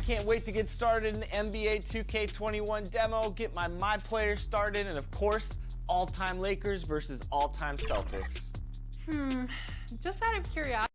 can't wait to get started in the NBA 2K21 demo, get my player started, and of course, all-time Lakers versus all-time Celtics. Just out of curiosity.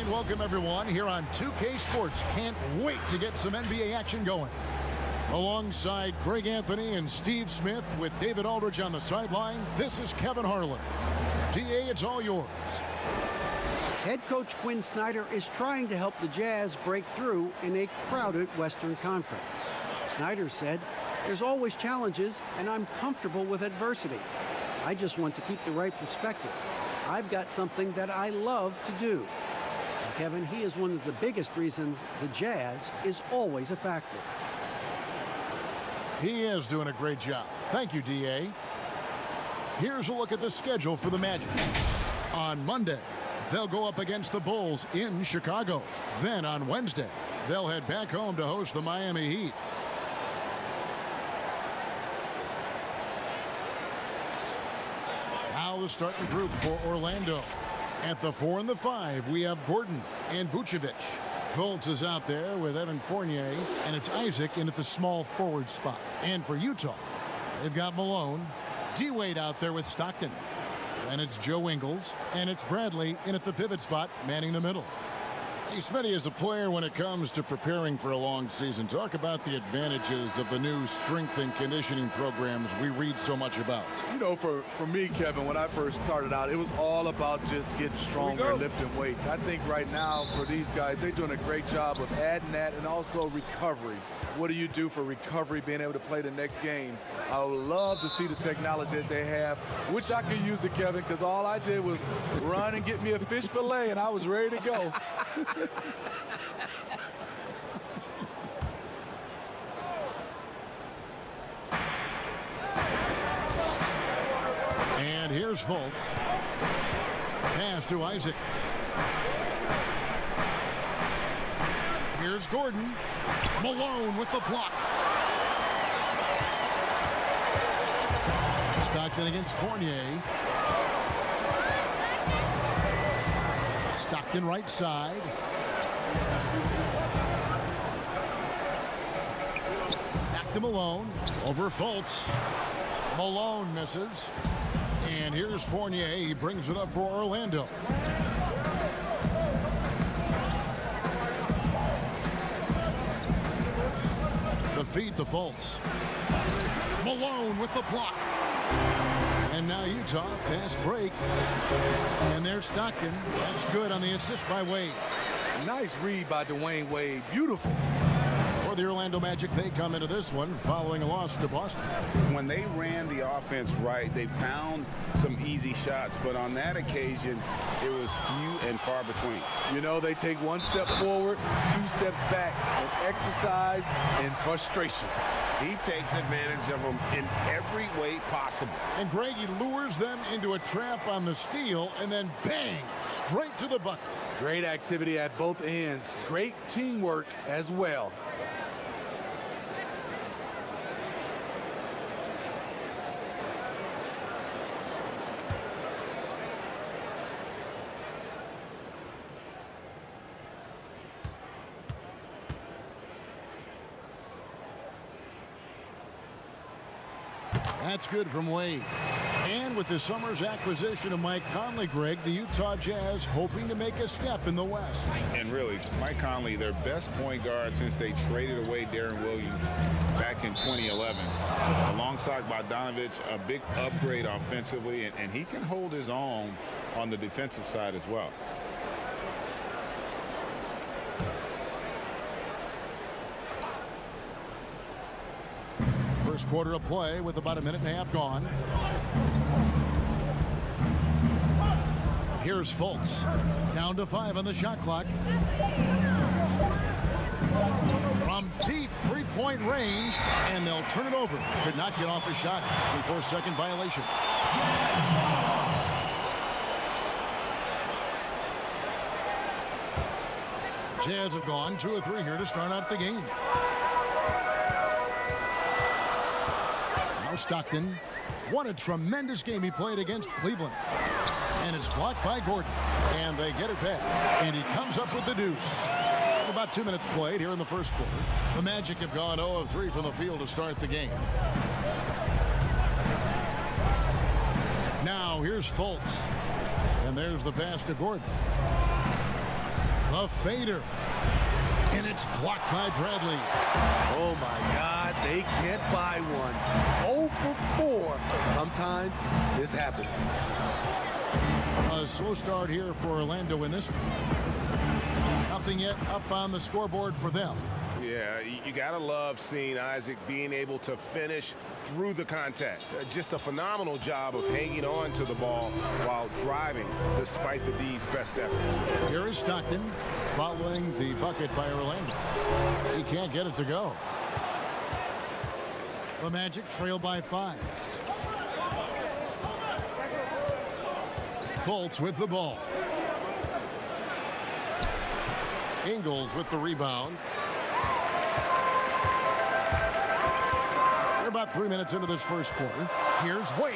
Welcome everyone here on 2K Sports. Can't wait to get some NBA action going. Alongside Greg Anthony and Steve Smith with David Aldridge on the sideline, this is Kevin Harlan. DA, it's all yours. Head coach Quinn Snyder is trying to help the Jazz break through in a crowded Western Conference. Snyder said, "There's always challenges, and I'm comfortable with adversity. I just want to keep the right perspective. I've got something that I love to do." Kevin, he is one of the biggest reasons the Jazz is always a factor. He is doing a great job. Thank you, DA. Here's a look at the schedule for the Magic. On Monday, they'll go up against the Bulls in Chicago. Then on Wednesday, they'll head back home to host the Miami Heat. Now the starting group for Orlando. At the 4 and the 5, we have Gordon and Vucevic. Fultz is out there with Evan Fournier, and it's Isaac in at the small forward spot. And for Utah, they've got Malone, D-Wade out there with Stockton. And it's Joe Ingles, and it's Bradley in at the pivot spot, manning the middle. Hey, Smitty, as a player when it comes to preparing for a long season, talk about the advantages of the new strength and conditioning programs we read so much about. You know, for me, Kevin, when I first started out, it was all about just getting stronger, lifting weights. I think right now for these guys, they're doing a great job of adding that and also recovery. What do you do for recovery, being able to play the next game? I would love to see the technology that they have. Wish I could use it, Kevin, because all I did was run and get me a fish fillet, and I was ready to go. And here's Fultz. Pass to Isaac. Here's Gordon. Malone with the block. Stockton against Fournier. Stockton right side. Back to Malone. Over Fultz. Malone misses. And here's Fournier. He brings it up for Orlando. The feed to Fultz. Malone with the block. And now Utah, fast break. And there's Stockton. That's good on the assist by Wade. Nice read by Dwayne Wade. Beautiful. For the Orlando Magic, they come into this one following a loss to Boston. When they ran the offense right, they found some easy shots, but on that occasion, it was few and far between. You know, they take one step forward, 2 steps back, and exercise and frustration. He takes advantage of them in every way possible. And Greg, he lures them into a trap on the steal, and then bang, straight to the bucket. Great activity at both ends. Great teamwork as well. That's good from Wade. And with the summer's acquisition of Mike Conley, Greg, the Utah Jazz hoping to make a step in the West. And really, Mike Conley, their best point guard since they traded away Darren Williams back in 2011. Alongside Bogdanovich, a big upgrade offensively, and he can hold his own on the defensive side as well. First quarter of play with about a minute and a half gone. Here's Fultz. Down to 5 on the shot clock. From deep three-point range, and they'll turn it over. Could not get off a shot before second violation. Jazz have gone 2 of 3 here to start out the game. Now Stockton. What a tremendous game he played against Cleveland. And it's blocked by Gordon. And they get it back. And he comes up with the deuce. About 2 minutes played here in the first quarter. The Magic have gone 0 of 3 from the field to start the game. Now here's Fultz. And there's the pass to Gordon. The fader. And it's blocked by Bradley. Oh my God, they can't buy one. 0 for 4. Sometimes this happens. A slow start here for Orlando in this one. Nothing yet up on the scoreboard for them. Yeah, you gotta love seeing Isaac being able to finish through the contact. Just a phenomenal job of hanging on to the ball while driving despite the D's best efforts. Here is Stockton following the bucket by Orlando. He can't get it to go. The Magic trail by 5. Fultz with the ball. Ingles with the rebound. We're about 3 minutes into this first quarter. Here's Wade,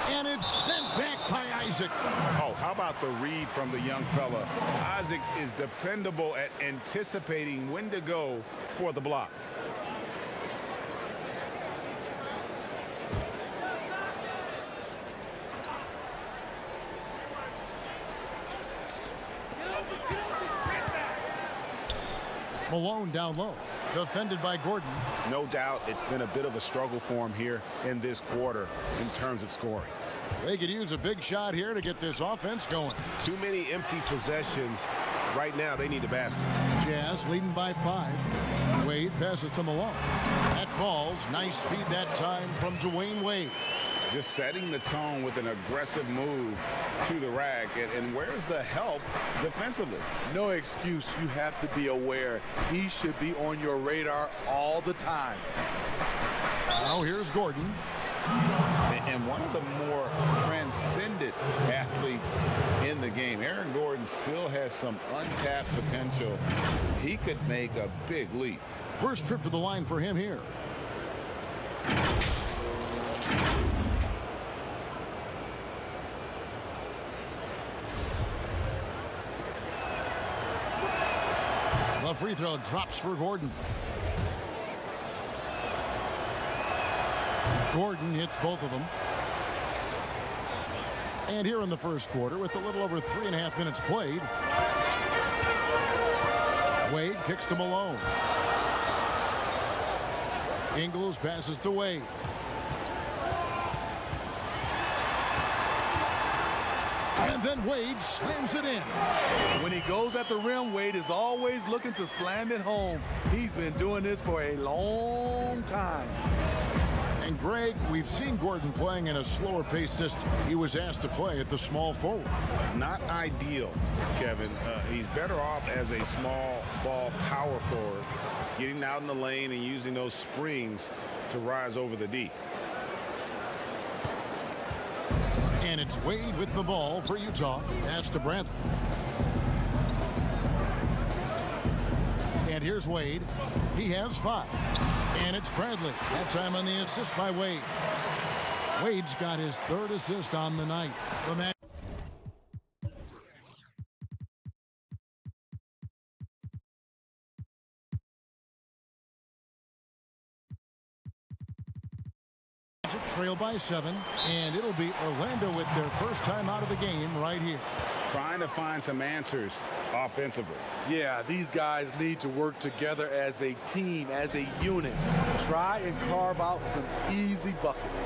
and it's sent back by Isaac. Oh, how about the read from the young fella? Isaac is dependable at anticipating when to go for the block. Malone down low, defended by Gordon. No doubt it's been a bit of a struggle for him here in this quarter in terms of scoring. They could use a big shot here to get this offense going. Too many empty possessions. Right now, they need a basket. Jazz leading by 5. Wade passes to Malone. That falls. Nice speed that time from Dwayne Wade. Just setting the tone with an aggressive move to the rack. And where's the help defensively? No excuse. You have to be aware. He should be on your radar all the time. Now here's Gordon. And one of the more transcendent athletes in the game. Aaron Gordon still has some untapped potential. He could make a big leap. First trip to the line for him here. The free throw drops for Gordon. Gordon hits both of them. And here in the first quarter, with a little over 3.5 minutes played, Wade kicks to Malone. Ingles passes to Wade. And then Wade slams it in. When he goes at the rim, Wade is always looking to slam it home. He's been doing this for a long time. And Greg, we've seen Gordon playing in a slower pace system. He was asked to play at the small forward. Not ideal, Kevin. He's better off as a small ball power forward, getting out in the lane and using those springs to rise over the D. And it's Wade with the ball for Utah. Pass to Bradley. And here's Wade. He has 5. And it's Bradley. That time on the assist by Wade. Wade's got his 3rd assist on the night. The Magic trail by 7, and it'll be Orlando with their first time out of the game right here. Trying to find some answers offensively. Yeah, these guys need to work together as a team, as a unit. Try and carve out some easy buckets.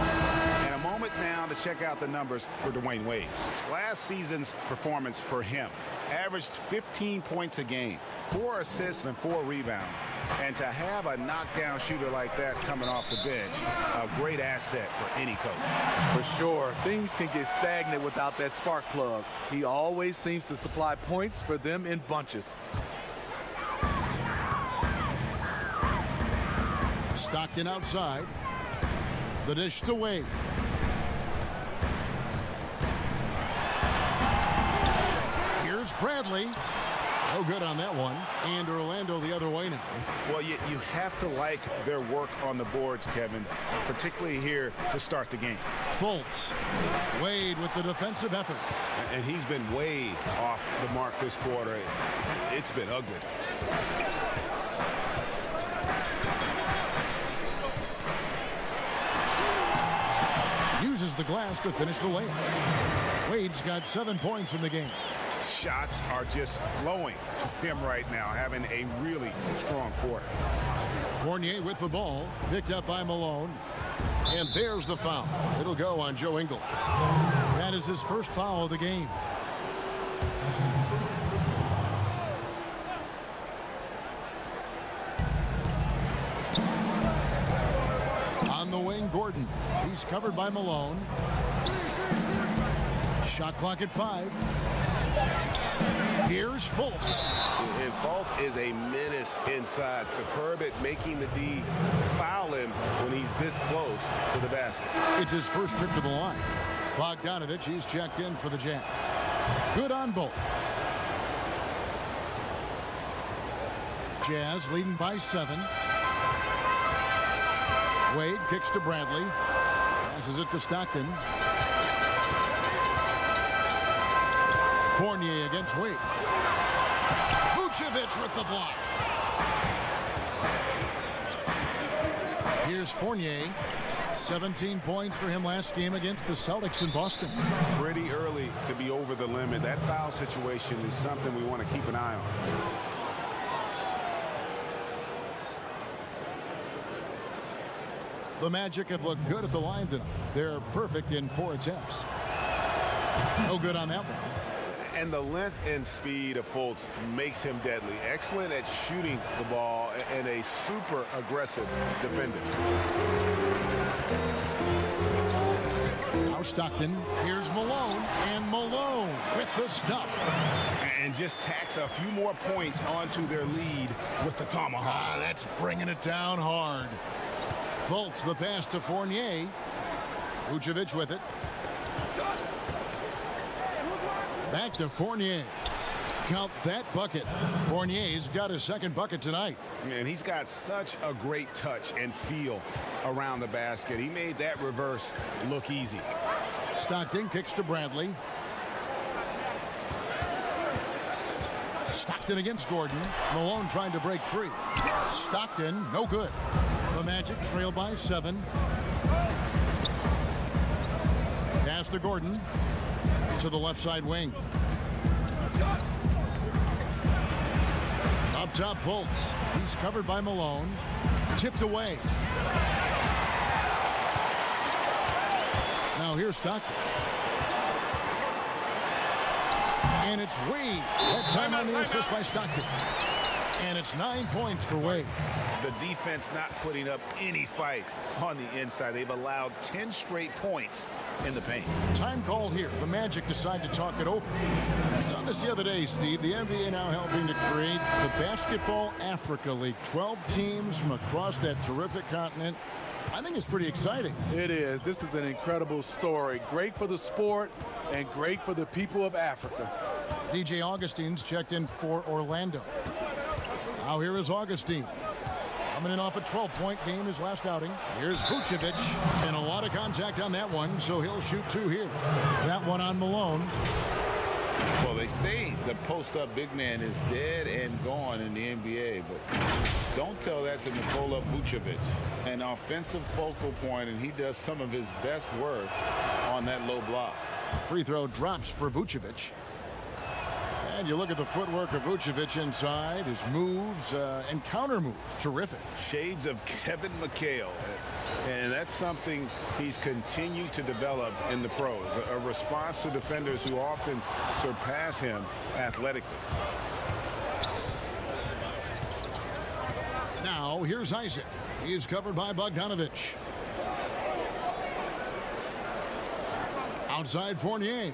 And a moment now to check out the numbers for Dwayne Wade. Last season's performance for him averaged 15 points a game, 4 assists and 4 rebounds. And to have a knockdown shooter like that coming off the bench, a great asset for any coach. For sure, things can get stagnant without that spark plug. He always seems to supply points for them in bunches. Stockton outside. The dish to Wade. Here's Bradley. No good on that one. And Orlando the other way now. Well, you have to like their work on the boards, Kevin, particularly here to start the game. Fultz. Wade with the defensive effort. And he's been way off the mark this quarter. It's been ugly. Uses the glass to finish the layup. Wade's got 7 points in the game. Shots are just flowing for him right now, having a really strong quarter. Fournier with the ball, picked up by Malone. And there's the foul. It'll go on Joe Ingles. That is his first foul of the game. On the wing, Gordon. He's covered by Malone. Shot clock at 5. Here's Fultz. And Fultz is a menace inside. Superb at making the D foul him when he's this close to the basket. It's his first trip to the line. Bogdanovich, he's checked in for the Jazz. Good on both. Jazz leading by 7. Wade kicks to Bradley. Passes it to Stockton. Fournier against Wade. Vucevic with the block. Here's Fournier. 17 points for him last game against the Celtics in Boston. Pretty early to be over the limit. That foul situation is something we want to keep an eye on. The Magic have looked good at the line tonight. They're perfect in 4 attempts. No good on that one. And the length and speed of Fultz makes him deadly. Excellent at shooting the ball and a super aggressive defender. Now Stockton. Here's Malone. And Malone with the stuff. And just tacks a few more points onto their lead with the tomahawk. That's bringing it down hard. Fultz the pass to Fournier. Vucevic with it. Back to Fournier. Count that bucket. Fournier's got his second bucket tonight. And he's got such a great touch and feel around the basket. He made that reverse look easy. Stockton kicks to Bradley. Stockton against Gordon. Malone trying to break free. Stockton, no good. The Magic trail by 7. Pass to Gordon. To the left side wing. Up top, Fultz. He's covered by Malone. Tipped away. Now here's Stockton. And it's Wade. That time on the assist by Stockton. And it's 9 points for Wade. The defense not putting up any fight on the inside. They've allowed 10 straight points in the paint. Time called here. The Magic decide to talk it over. I saw this the other day, Steve. The NBA now helping to create the Basketball Africa League. 12 teams from across that terrific continent. I think it's pretty exciting. It is. This is an incredible story. Great for the sport and great for the people of Africa. DJ Augustine's checked in for Orlando. Now here is Augustine. Coming in off a 12-point game his last outing. Here's Vucevic, and a lot of contact on that one, so he'll shoot 2 here. That one on Malone. Well, they say the post-up big man is dead and gone in the NBA, but don't tell that to Nikola Vucevic. An offensive focal point, and he does some of his best work on that low block. Free throw drops for Vucevic. And you look at the footwork of Vucevic inside, his moves and counter moves. Terrific. Shades of Kevin McHale. And that's something he's continued to develop in the pros. A response to defenders who often surpass him athletically. Now, here's Isaac. He's covered by Bogdanovich. Outside Fournier.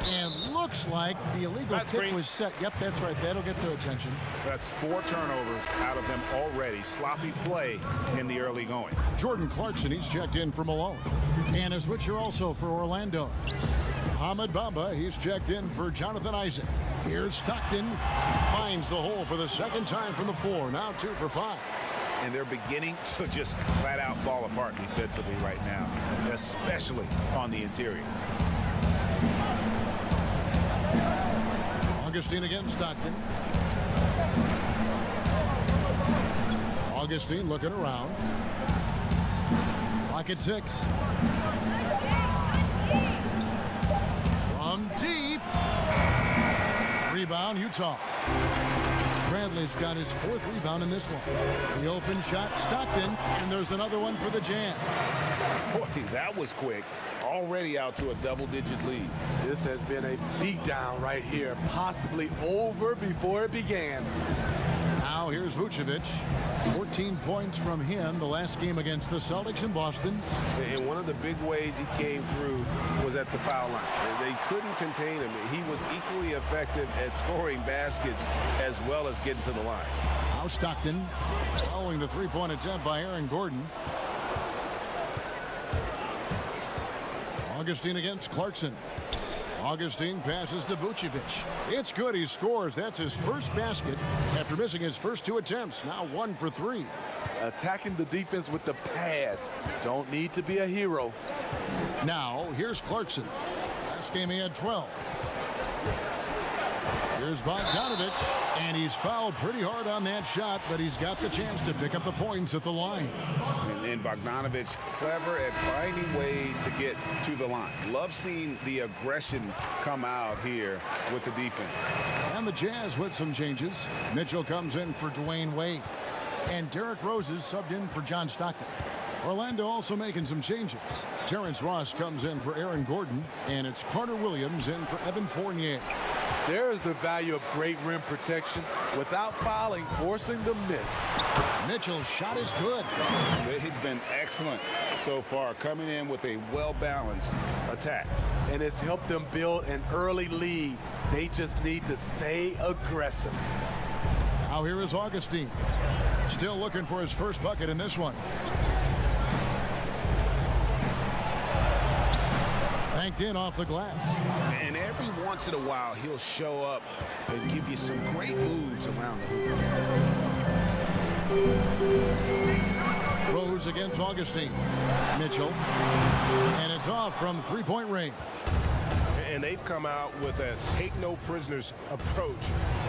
And looks like the illegal kick was set. Yep, that's right. That'll get their attention. That's 4 turnovers out of them already. Sloppy play in the early going. Jordan Clarkson, he's checked in for Malone. And a switcher also for Orlando. Ahmed Bamba, he's checked in for Jonathan Isaac. Here's Stockton. Finds the hole for the second time from the floor. Now 2 for 5. And they're beginning to just flat out fall apart defensively right now, especially on the interior. Augustine against Stockton. Augustine looking around. Clock at 6. From deep. Rebound, Utah. Bradley's got his 4th rebound in this one. The open shot, Stockton, and there's another one for the Jazz. Boy, that was quick. Already out to a double-digit lead. This has been a beatdown right here, possibly over before it began. Now here's Vucevic. 14 points from him the last game against the Celtics in Boston. And one of the big ways he came through was at the foul line. They couldn't contain him. He was equally effective at scoring baskets as well as getting to the line. Now Stockton following the 3-point attempt by Aaron Gordon. Augustine against Clarkson. Augustine passes to Vucevic. It's good. He scores. That's his first basket after missing his first 2 attempts. Now 1 for 3. Attacking the defense with the pass. Don't need to be a hero. Now here's Clarkson. Last game he had 12. Here's Bogdanovich, and he's fouled pretty hard on that shot, but he's got the chance to pick up the points at the line. And Bogdanovich clever at finding ways to get to the line. Love seeing the aggression come out here with the defense. And the Jazz with some changes. Mitchell comes in for Dwayne Wade. And Derrick Rose is subbed in for John Stockton. Orlando also making some changes. Terrence Ross comes in for Aaron Gordon, and it's Carter Williams in for Evan Fournier. There is the value of great rim protection without fouling, forcing the miss. Mitchell's shot is good. They've been excellent so far, coming in with a well-balanced attack. And it's helped them build an early lead. They just need to stay aggressive. Now here is Augustine. Still looking for his first bucket in this one. Banked in off the glass. And every once in a while, he'll show up and give you some great moves around the hoop. Rose against Augustine. Mitchell. And it's off from 3-point range. And they've come out with a take-no-prisoners approach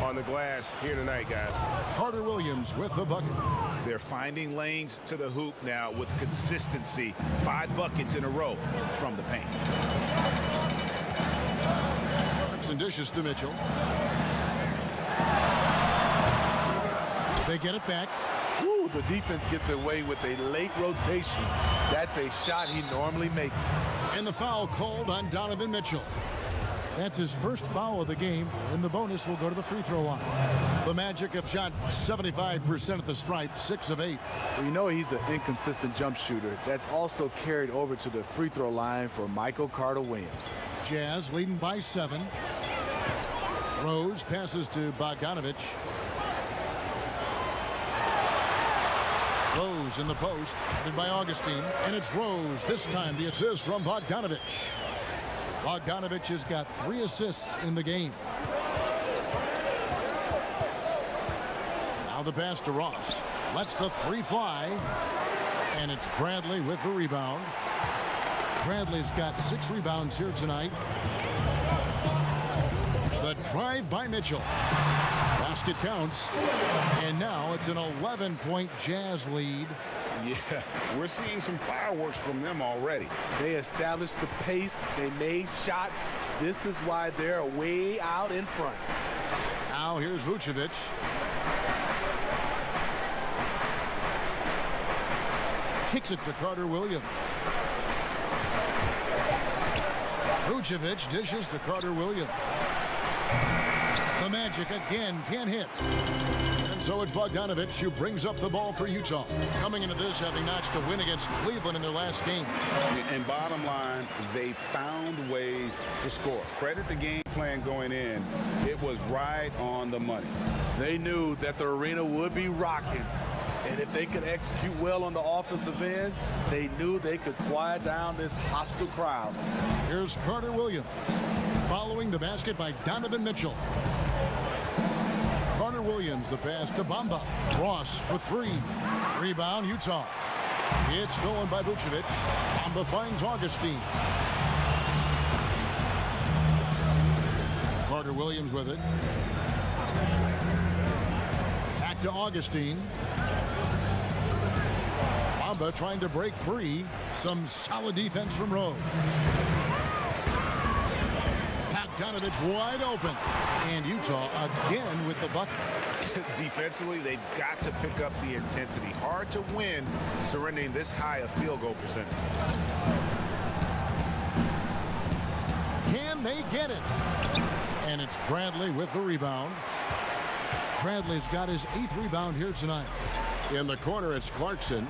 on the glass here tonight, guys. Carter Williams with the bucket. They're finding lanes to the hoop now with consistency. 5 buckets in a row from the paint. Clarkson dishes to Mitchell. They get it back. Ooh, the defense gets away with a late rotation. That's a shot he normally makes. And the foul called on Donovan Mitchell. That's his first foul of the game, and the bonus will go to the free throw line. The Magic have shot 75% at the stripe, 6 of 8. Well, you know he's an inconsistent jump shooter. That's also carried over to the free throw line for Michael Carter-Williams. Jazz leading by 7. Rose passes to Bogdanovic. Rose in the post, headed by Augustine, and it's Rose. This time the assist from Bogdanovic. Bogdanovic has got 3 assists in the game. Now the pass to Ross. Lets the 3 fly. And it's Bradley with the rebound. Bradley's got 6 rebounds here tonight. The drive by Mitchell. Basket counts. And now it's an 11-point Jazz lead. Yeah, we're seeing some fireworks from them already. They established the pace. They made shots. This is why they're way out in front. Now here's Vucevic. Kicks it to Carter-Williams. Vucevic dishes to Carter-Williams. The Magic again can't hit. And so it's Bogdanovic who brings up the ball for Utah. Coming into this having notched a win against Cleveland in their last game. And bottom line, they found ways to score. Credit the game plan going in. It was right on the money. They knew that the arena would be rocking. And if they could execute well on the offensive end, they knew they could quiet down this hostile crowd. Here's Carter-Williams. Following the basket by Donovan Mitchell. Carter-Williams, the pass to Bamba. Ross for 3. Rebound, Utah. It's stolen by Vucevic. Bamba finds Augustine. Carter-Williams with it. Back to Augustine. Bamba trying to break free. Some solid defense from Rose. Bogdanovic wide open. And Utah again with the bucket. Defensively, they've got to pick up the intensity. Hard to win surrendering this high a field goal percentage. Can they get it? And it's Bradley with the rebound. Bradley's got his 8th rebound here tonight. In the corner, it's Clarkson.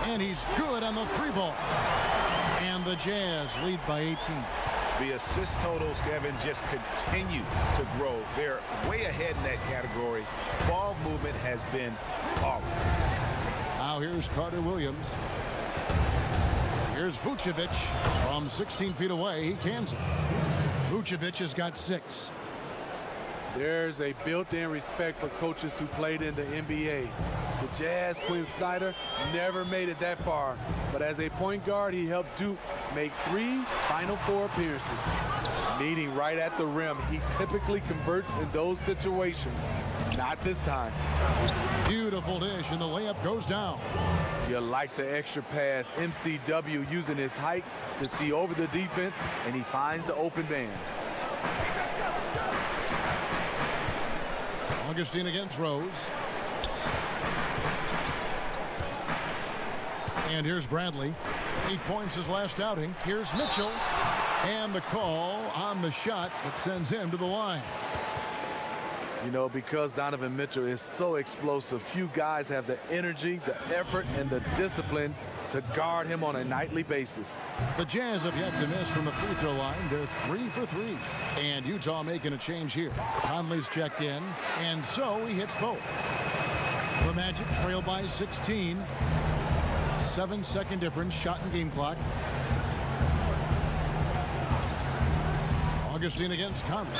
And he's good on the 3-ball. And the Jazz lead by 18. The assist totals, Kevin, just continue to grow. They're way ahead in that category. Ball movement has been flawless. Now here's Carter-Williams. Here's Vucevic from 16 feet away. He cans it. Vucevic has got 6. There's a built-in respect for coaches who played in the NBA. The Jazz, Quinn Snyder, never made it that far. But as a point guard, he helped Duke make 3 Final Four appearances. Meeting right at the rim, he typically converts in those situations. Not this time. Beautiful dish, and the layup goes down. You like the extra pass. MCW using his height to see over the defense, and he finds the open man. Augustine against Rose. And here's Bradley. 8 points his last outing. Here's Mitchell. And the call on the shot that sends him to the line. You know, because Donovan Mitchell is so explosive, few guys have the energy, the effort, and the discipline to guard him on a nightly basis. The Jazz have yet to miss from the free throw line. They're 3 for 3. And Utah making a change here. Conley's checked in, and so he hits both. The Magic trail by 16. 7-second difference, shot and game clock. Augustine against Conley.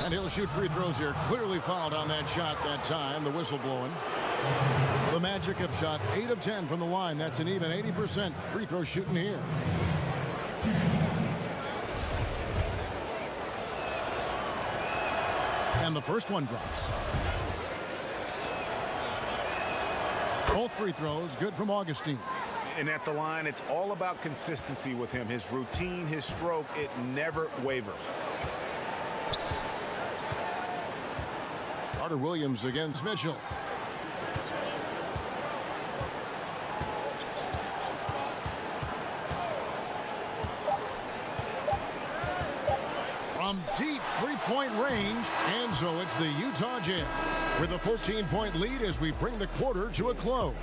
And he'll shoot free throws here. Clearly fouled on that shot that time. The whistle blowing. The Magic have shot 8 of 10 from the line. That's an even 80% free throw shooting here. And the first one drops. Both free throws good from Augustine. And at the line, it's all about consistency with him. His routine, his stroke, it never wavers. Carter-Williams against Mitchell. deep three-point range, and so it's the Utah Jazz with a 14-point lead as we bring the quarter to a close.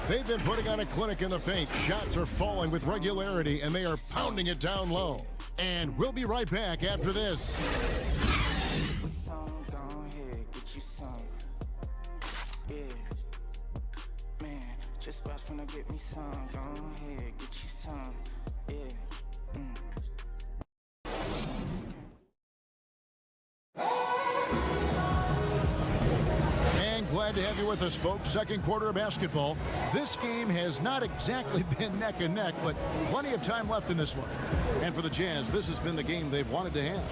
They've been putting on a clinic in the paint. Shots are falling with regularity, and they are pounding it down low. And we'll be right back after this. Just watch when I get me some. Go ahead, get you some. Yeah. And glad to have you with us, folks. Second quarter of basketball. This game has not exactly been neck and neck, but plenty of time left in this one. And for the Jazz, this has been the game they've wanted to have.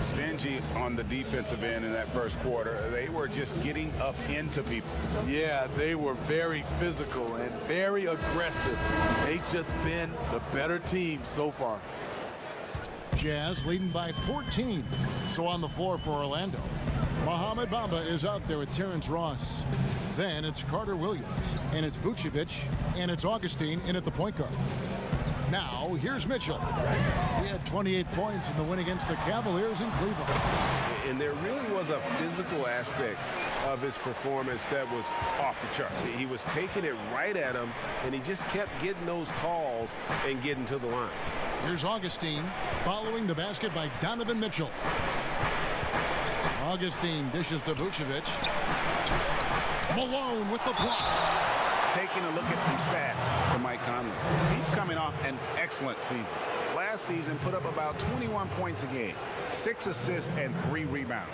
Stingy on the defensive end in that first quarter. They were just getting up into people. Yeah, they were very physical and very aggressive. They've just been the better team so far. Jazz leading by 14. So on the floor for Orlando, Mohamed Bamba is out there with Terrence Ross. Then it's Carter Williams, and it's Vucevic, and it's Augustine in at the point guard. Now, here's Mitchell. He had 28 points in the win against the Cavaliers in Cleveland. And there really was a physical aspect of his performance that was off the charts. He was taking it right at him, and he just kept getting those calls and getting to the line. Here's Augustine following the basket by Donovan Mitchell. Augustine dishes to Vucevic. Malone with the block. Taking a look at some stats for Mike Conley. He's coming off an excellent season. Last season put up about 21 points a game, 6 assists and 3 rebounds.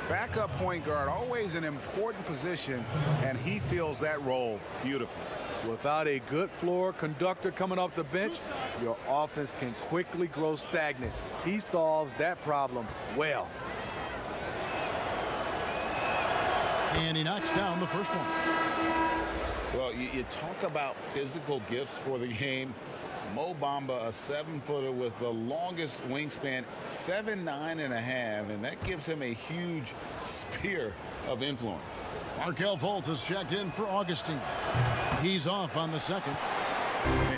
Backup point guard, always an important position, and he fills that role beautifully. Without a good floor conductor coming off the bench, your offense can quickly grow stagnant. He solves that problem well. And he knocks down the first one. Well, you talk about physical gifts for the game. Mo Bamba, a 7-footer with the longest wingspan, 7'9.5", and that gives him a huge sphere of influence. Markelle Fultz has checked in for Augustine. He's off on the second.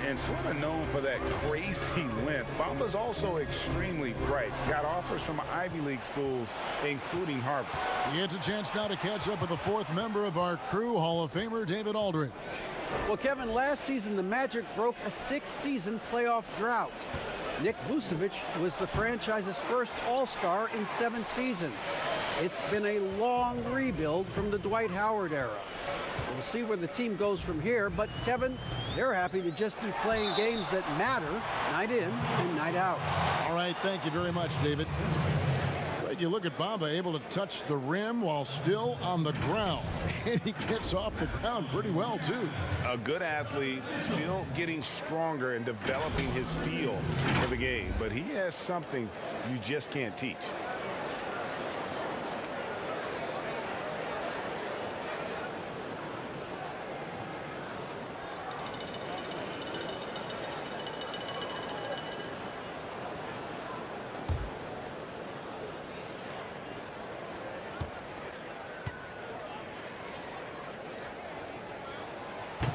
And sort of known for that crazy length, Bamba's also extremely bright. Got offers from Ivy League schools, including Harvard. He gets a chance now to catch up with the fourth member of our crew, Hall of Famer David Aldridge. Well, Kevin, last season the Magic broke a 6-season playoff drought. Nick Vucevic was the franchise's first All-Star in 7 seasons. It's been a long rebuild from the Dwight Howard era. We'll see where the team goes from here, but Kevin, they're happy to just be playing games that matter night in and night out. All right, thank you very much, David. Right, you look at Bamba able to touch the rim while still on the ground. And he gets off the ground pretty well, too. A good athlete, still getting stronger and developing his feel for the game, but he has something you just can't teach.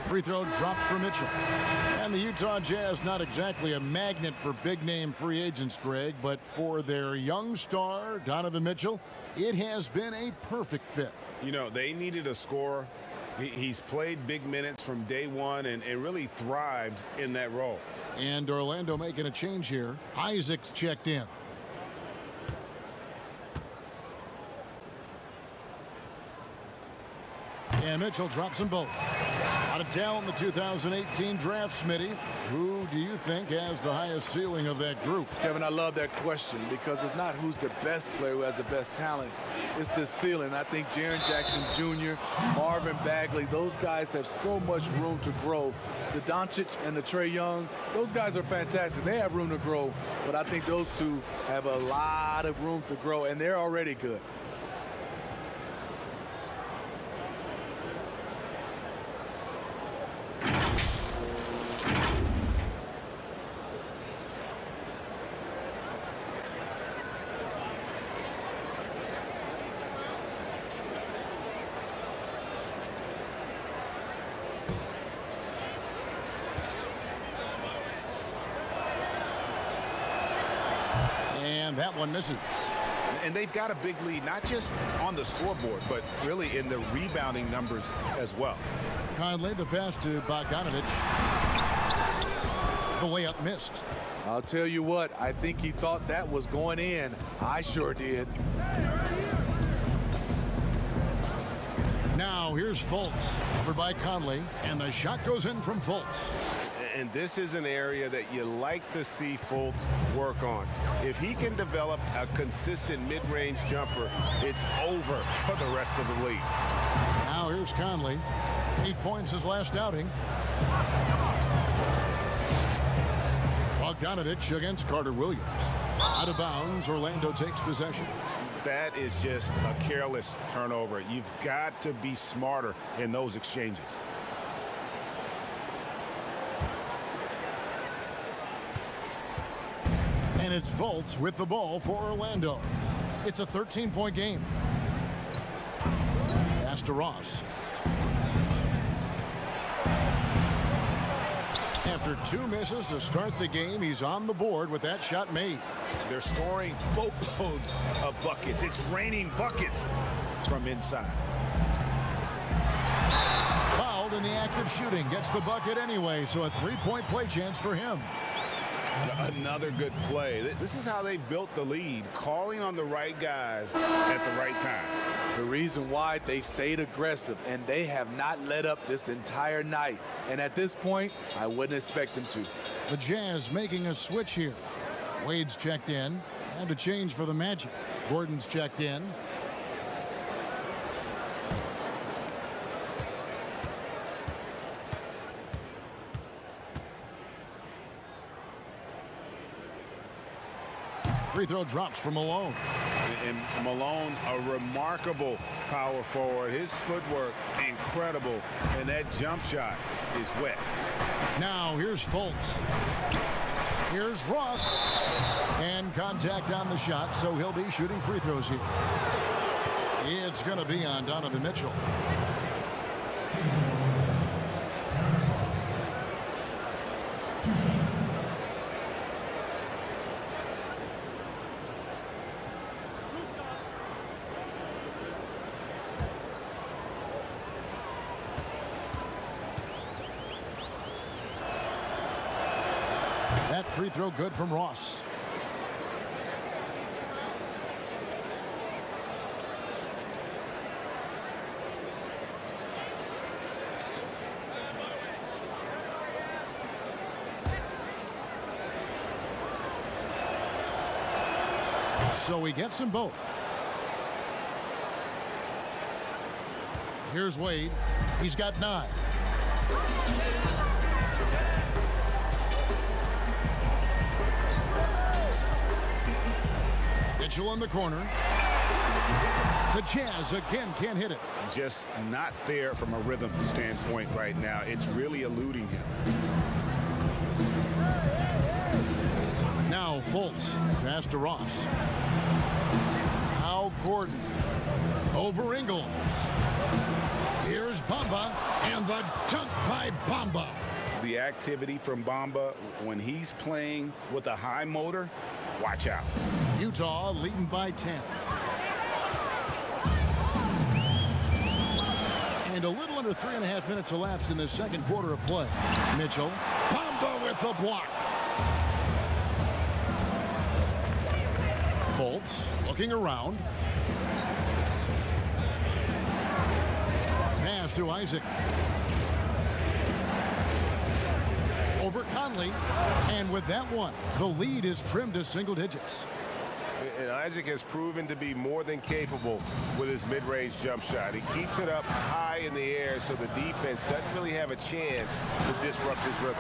Free throw dropped for Mitchell. And the Utah Jazz, not exactly a magnet for big-name free agents, Greg, but for their young star, Donovan Mitchell, it has been a perfect fit. You know, they needed a scorer. He's played big minutes from day one and really thrived in that role. And Orlando making a change here. Isaac's checked in. And Mitchell drops them both. Out of talent in the 2018 draft, Smitty. Who do you think has the highest ceiling of that group? Kevin, I love that question because it's not who's the best player who has the best talent. It's the ceiling. I think Jaren Jackson Jr., Marvin Bagley, those guys have so much room to grow. The Doncic and the Trae Young, those guys are fantastic. They have room to grow, but I think those two have a lot of room to grow, and they're already good. And that one misses. And they've got a big lead, not just on the scoreboard, but really in the rebounding numbers as well. Conley, the pass to Bogdanovic. The layup missed. I'll tell you what, I think he thought that was going in. I sure did. Now here's Fultz, covered by Conley, and the shot goes in from Fultz. And this is an area that you like to see Fultz work on. If he can develop a consistent mid-range jumper, it's over for the rest of the league. Now here's Conley. 8 points his last outing. Bogdanovic against Carter Williams. Out of bounds, Orlando takes possession. That is just a careless turnover. You've got to be smarter in those exchanges. And it's Fultz with the ball for Orlando. It's a 13-point game. Pass to Ross. After 2 misses to start the game, he's on the board with that shot made. They're scoring boatloads of buckets. It's raining buckets from inside. Fouled in the act of shooting. Gets the bucket anyway, so a 3-point play chance for him. Another good play. This is how they built the lead, calling on the right guys at the right time. The reason why they stayed aggressive, and they have not let up this entire night. And at this point, I wouldn't expect them to. The Jazz making a switch here. Wade's checked in, and a change for the Magic. Gordon's checked in. Free throw drops for Malone. And Malone, a remarkable power forward. His footwork, incredible. And that jump shot is wet. Now here's Fultz. Here's Ross. And contact on the shot, so he'll be shooting free throws here. It's going to be on Donovan Mitchell. That free throw good from Ross. So he gets them both. Here's Wade. He's got 9. Mitchell in the corner. The Jazz again can't hit it. Just not there from a rhythm standpoint right now. It's really eluding him. Now Fultz. Pass to Ross. Now Gordon. Over Ingles. Here's Bamba. And the dunk by Bamba. The activity from Bamba when he's playing with a high motor, watch out. Utah leading by 10. And a little under 3.5 minutes elapsed in the second quarter of play. Mitchell. Bamba with the block. Fultz looking around. Pass to Isaac. Over Conley. And with that one, the lead is trimmed to single digits. And Isaac has proven to be more than capable with his mid-range jump shot. He keeps it up high in the air so the defense doesn't really have a chance to disrupt his rhythm.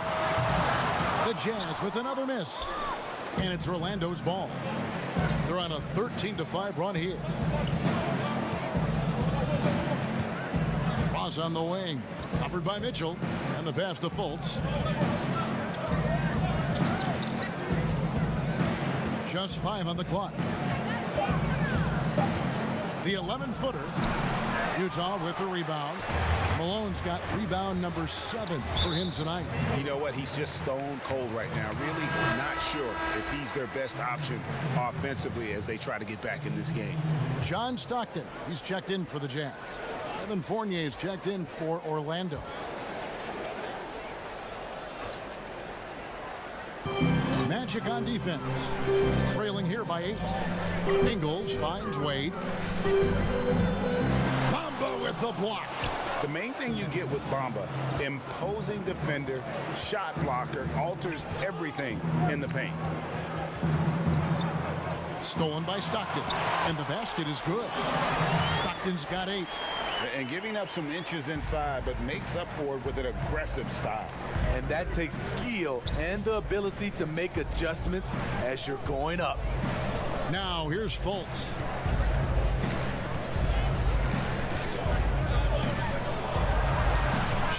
The Jazz with another miss. And it's Orlando's ball. They're on a 13-5 run here. Ross on the wing. Covered by Mitchell. And the pass to Fultz. Just 5 on the clock. The 11-footer. Utah with the rebound. Malone's got rebound number 7 for him tonight. You know what? He's just stone cold right now. Really not sure if he's their best option offensively as they try to get back in this game. John Stockton, he's checked in for the Jazz. Evan Fournier is checked in for Orlando. Magic on defense. Trailing here by 8. Ingles finds Wade. Bamba with the block. The main thing you get with Bamba, imposing defender, shot blocker, alters everything in the paint. Stolen by Stockton, and the basket is good. Stockton's got 8. And giving up some inches inside, but makes up for it with an aggressive style. And that takes skill and the ability to make adjustments as you're going up. Now here's Fultz.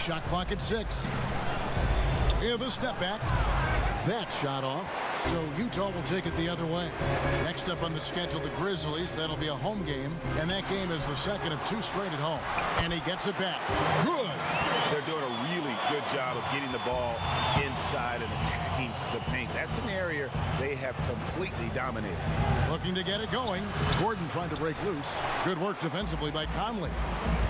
Shot clock at 6. Yeah, the step back. That shot off. So Utah will take it the other way. Next up on the schedule, the Grizzlies. That'll be a home game. And that game is the second of 2 straight at home. And he gets it back. Good. They're doing a really good job of getting the ball inside and attacking the paint. That's an area they have completely dominated. Looking to get it going. Gordon trying to break loose. Good work defensively by Conley.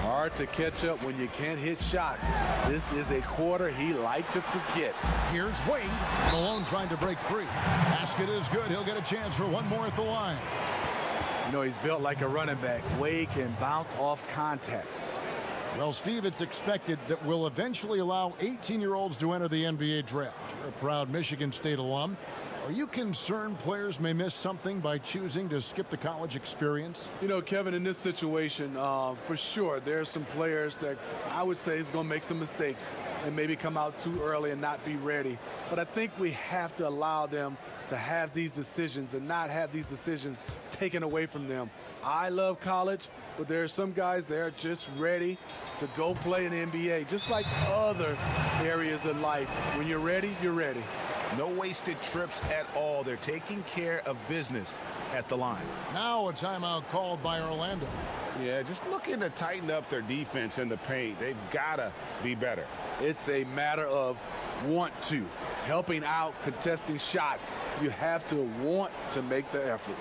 Hard to catch up when you can't hit shots. This is a quarter he liked to forget. Here's Wade. Malone trying to break free. Basket is good. He'll get a chance for one more at the line. You know, he's built like a running back. Wade can bounce off contact. Well, Steve, it's expected that we'll eventually allow 18-year-olds to enter the NBA draft. You're a proud Michigan State alum. Are you concerned players may miss something by choosing to skip the college experience? You know, Kevin, in this situation, for sure, there are some players that I would say is going to make some mistakes and maybe come out too early and not be ready. But I think we have to allow them to have these decisions and not have these decisions taken away from them. I love college, but there are some guys that are just ready to go play in the NBA, just like other areas of life. When you're ready, you're ready. No wasted trips at all. They're taking care of business at the line. Now a timeout called by Orlando. Yeah, just looking to tighten up their defense in the paint. They've got to be better. It's a matter of want to. Helping out, contesting shots. You have to want to make the effort.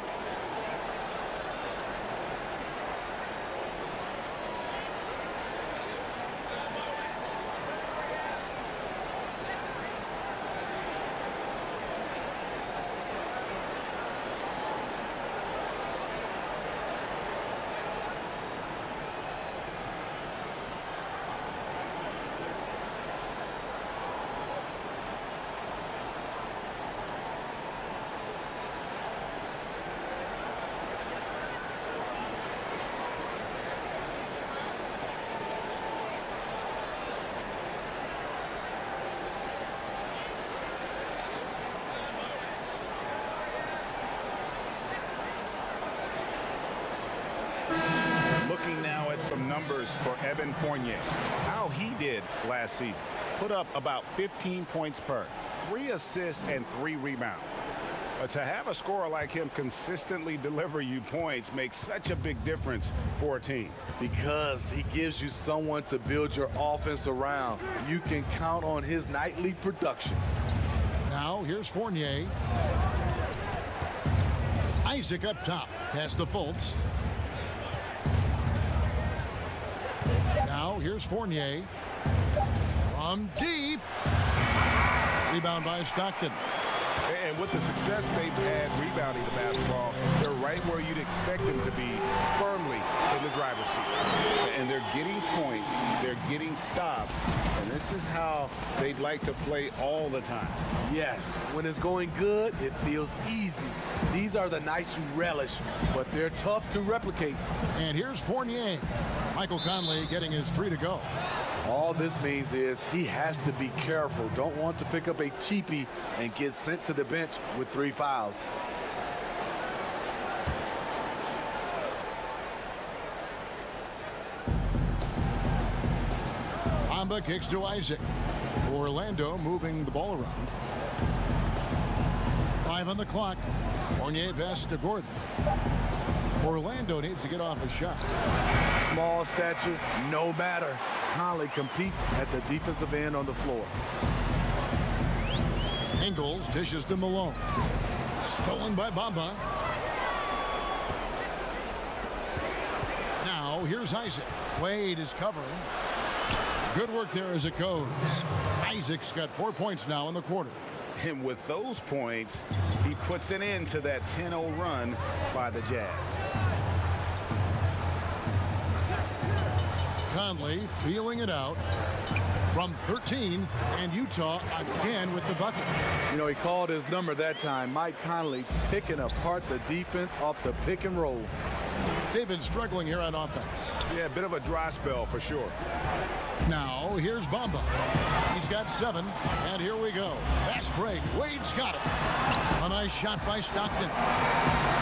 Looking now at some numbers for Evan Fournier. How he did last season. Put up about 15 points per, 3 assists and 3 rebounds. To have a scorer like him consistently deliver you points makes such a big difference for a team. Because he gives you someone to build your offense around. You can count on his nightly production. Now here's Fournier. Isaac up top. Pass to Fultz. Now here's Fournier. From deep. Rebound by Stockton. And with the success they've had rebounding the basketball, they're right where you'd expect them to be, firmly in the driver's seat. And they're getting points, they're getting stops, and this is how they'd like to play all the time. Yes, when it's going good, it feels easy. These are the nights you relish, but they're tough to replicate. And here's Fournier. Michael Conley getting his 3 to go. All this means is he has to be careful. Don't want to pick up a cheapie and get sent to the bench with 3 fouls. Bamba kicks to Isaac. Orlando moving the ball around. 5 on the clock. Fournier pass to Gordon. Orlando needs to get off a shot. Small stature, no matter. Conley competes at the defensive end on the floor. Ingles dishes to Malone. Stolen by Bamba. Now here's Isaac. Wade is covering. Good work there as it goes. Isaac's got 4 points now in the quarter. And with those points, he puts an end to that 10-0 run by the Jazz. Conley feeling it out from 13, and Utah again with the bucket. You know, he called his number that time. Mike Conley picking apart the defense off the pick and roll. They've been struggling here on offense. Yeah, a bit of a dry spell for sure. Now here's Bamba. He's got 7, and here we go. Fast break. Wade's got it. A nice shot by Stockton.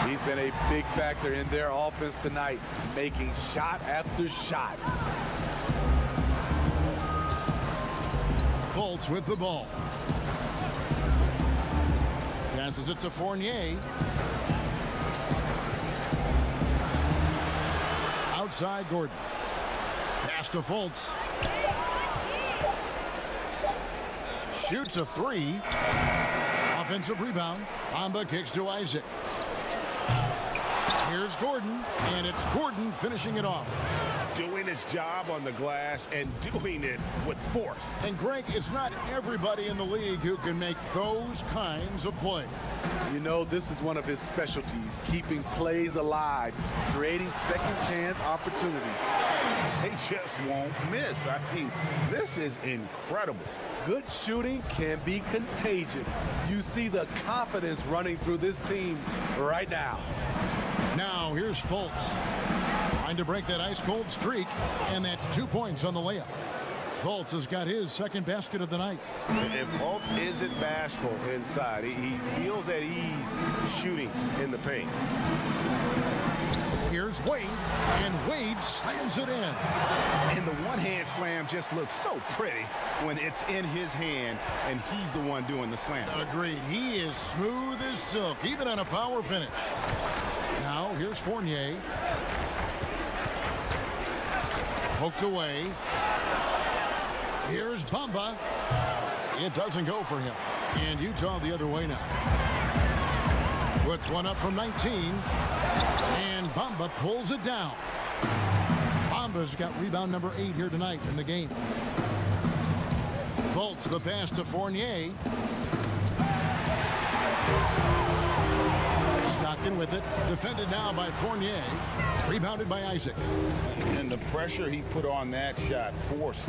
He's been a big factor in their offense tonight, making shot after shot. Fultz with the ball. Passes it to Fournier. Outside Gordon. Pass to Fultz. Shoots a 3. Offensive rebound. Bamba kicks to Isaac. Here's Gordon, and it's Gordon finishing it off. Doing his job on the glass and doing it with force. And Greg, it's not everybody in the league who can make those kinds of plays. You know, this is one of his specialties, keeping plays alive, creating second chance opportunities. They just won't miss. I mean, this is incredible. Good shooting can be contagious. You see the confidence running through this team right now. Now here's Fultz. Trying to break that ice-cold streak, and that's 2 points on the layup. Fultz has got his second basket of the night. And Fultz isn't bashful inside. He feels at ease shooting in the paint. Here's Wade, and Wade slams it in. And the one-hand slam just looks so pretty when it's in his hand, and he's the one doing the slam. Agreed. He is smooth as silk, even on a power finish. Now here's Fournier. Poked away. Here's Bamba. It doesn't go for him. And Utah the other way now. Puts one up from 19. And Bamba pulls it down. Bamba's got rebound number 8 here tonight in the game. Fultz the pass to Fournier. Stockton with it. Defended now by Fournier. Rebounded by Isaac. And the pressure he put on that shot forced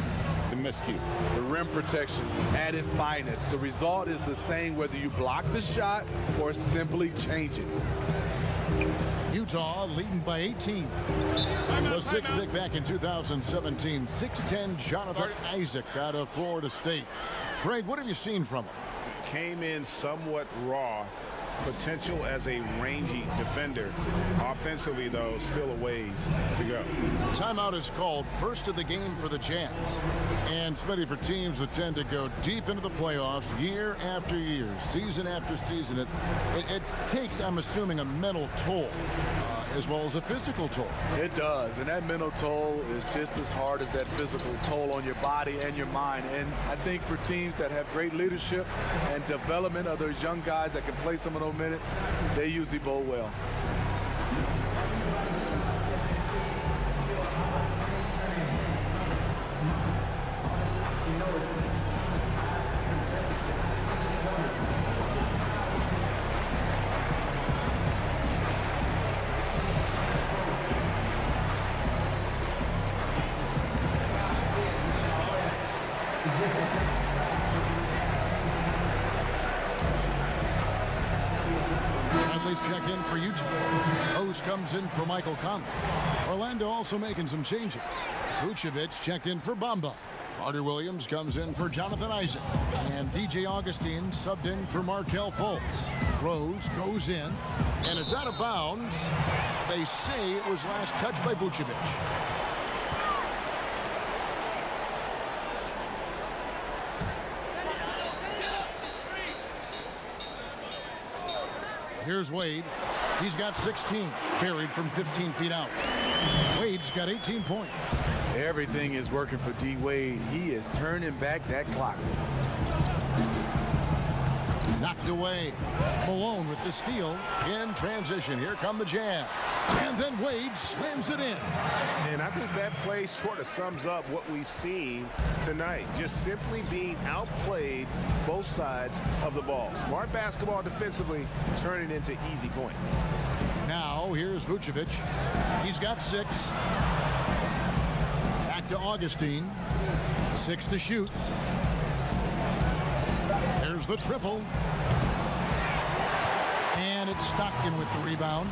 the miscue. The rim protection at its finest. The result is the same whether you block the shot or simply change it. Utah leading by 18. The sixth pick back in 2017. 6'10" Jonathan Isaac out of Florida State. Greg, what have you seen from him? Came in somewhat raw. Potential as a rangy defender. Offensively, though, still a ways to go. Timeout is called. First of the game for the Jazz. And Smitty, for teams that tend to go deep into the playoffs year after year, season after season, it takes, I'm assuming, a mental toll as well as a physical toll. It does, and that mental toll is just as hard as that physical toll on your body and your mind. And I think for teams that have great leadership and development of those young guys that can play some of those minutes, they usually bowl well. Check in for Utah. Host comes in for Michael Conley. Orlando also making some changes. Vucevic checked in for Bamba. Carter Williams comes in for Jonathan Isaac. And DJ Augustine subbed in for Markelle Fultz. Rose goes in, and it's out of bounds. They say it was last touched by Vucevic. Here's Wade. He's got 16, buried from 15 feet out. Wade's got 18 points. Everything is working for D. Wade. He is turning back that clock. Knocked away. Malone with the steal. In transition, here come the Jazz. And then Wade slams it in. And I think that play sort of sums up what we've seen tonight. Just simply being outplayed both sides of the ball. Smart basketball defensively, turning into easy points. Now, here's Vucevic. He's got 6. Back to Augustine. 6 to shoot. There's the triple. And it's Stockton with the rebound.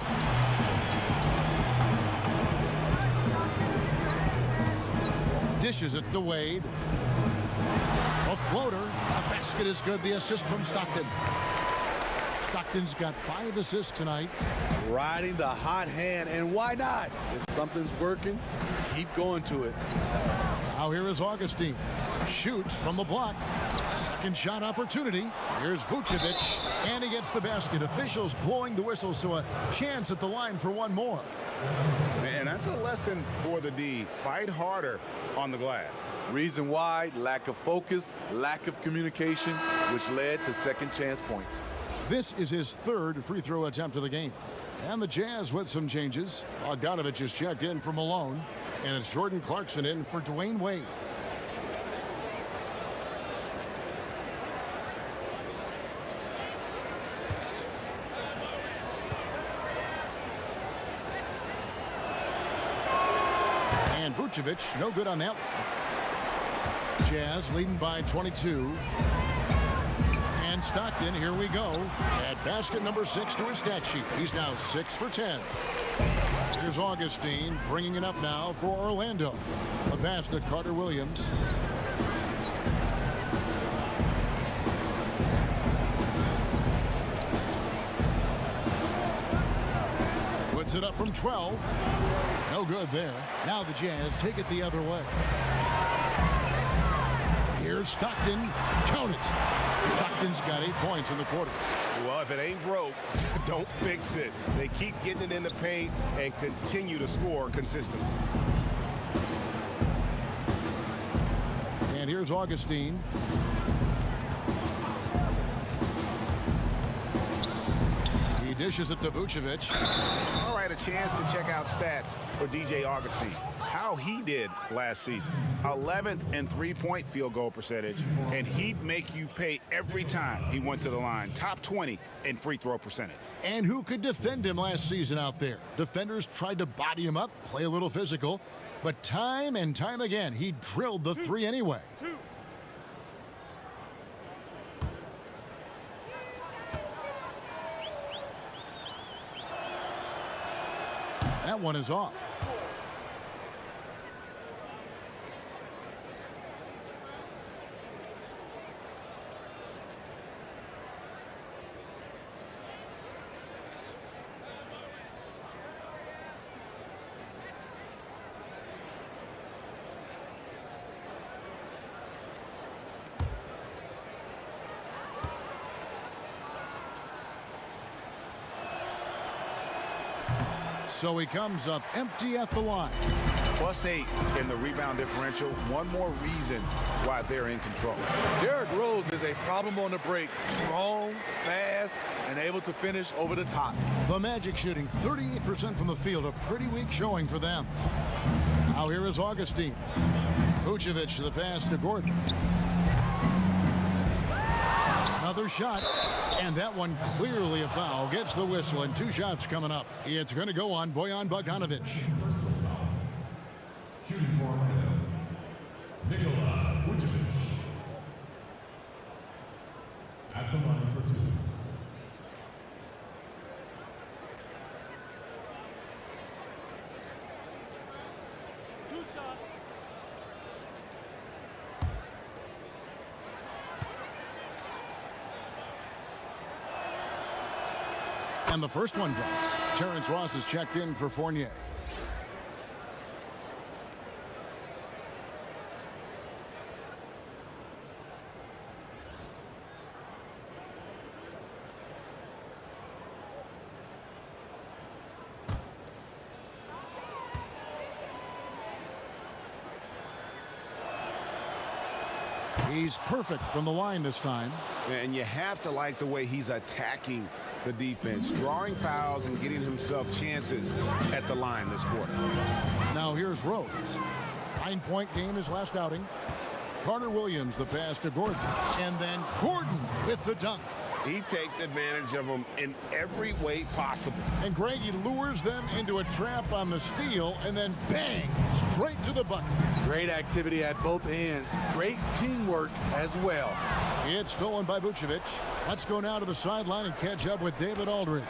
Dishes it to Wade. A floater. A basket is good. The assist from Stockton. Stockton's got 5 assists tonight. Riding the hot hand, and why not? If something's working, keep going to it. Now here is Augustine. Shoots from the block. Second shot opportunity. Here's Vucevic, and he gets the basket. Officials blowing the whistle, so a chance at the line for one more. Man, that's a lesson for the D. Fight harder on the glass. Reason why: lack of focus, lack of communication, which led to second chance points. This is his 3rd free throw attempt of the game. And the Jazz with some changes. Bogdanovich is checked in for Malone, and it's Jordan Clarkson in for Dwayne Wade. And Vucevic, no good on that one. Jazz leading by 22. And Stockton, here we go, at basket number 6 to his stat sheet. He's now 6 for 10. Here's Augustine bringing it up now for Orlando. A pass to Carter Williams. Puts it up from 12. No good there. Now the Jazz take it the other way. Here's Stockton. Count it. Stockton's got 8 points in the quarter. Well, if it ain't broke, don't fix it. They keep getting it in the paint and continue to score consistently. And here's Augustine. He dishes it to Vucevic. All right, a chance to check out stats for DJ Augustine. How he did last season. 11th in three-point field goal percentage, and he'd make you pay every time he went to the line. Top 20 in free throw percentage. And who could defend him last season out there? Defenders tried to body him up, play a little physical, but time and time again, he drilled the 3 anyway. That one is off. So he comes up empty at the line. +8 in the rebound differential. One more reason why they're in control. Derrick Rose is a problem on the break. Strong, fast, and able to finish over the top. The Magic shooting 38% from the field. A pretty weak showing for them. Now here is Augustine. Vucevic, the pass to Gordon. Another shot, and that one clearly a foul. Gets the whistle, and 2 shots coming up. It's going to go on Bojan Bogdanovic. Shooting for Orlando, Nikola Vucevic. At the line for 2. And the first one drops. Terrence Ross is checked in for Fournier. He's perfect from the line this time. And you have to like the way he's attacking the defense, drawing fouls and getting himself chances at the line this quarter. Now here's Rhodes. 9-point game his last outing. Carter Williams the pass to Gordon. And then Gordon with the dunk. He takes advantage of them in every way possible. And Greggy lures them into a trap on the steal, and then bang, straight to the bucket. Great activity at both ends. Great teamwork as well. It's stolen by Vucevic. Let's go now to the sideline and catch up with David Aldridge.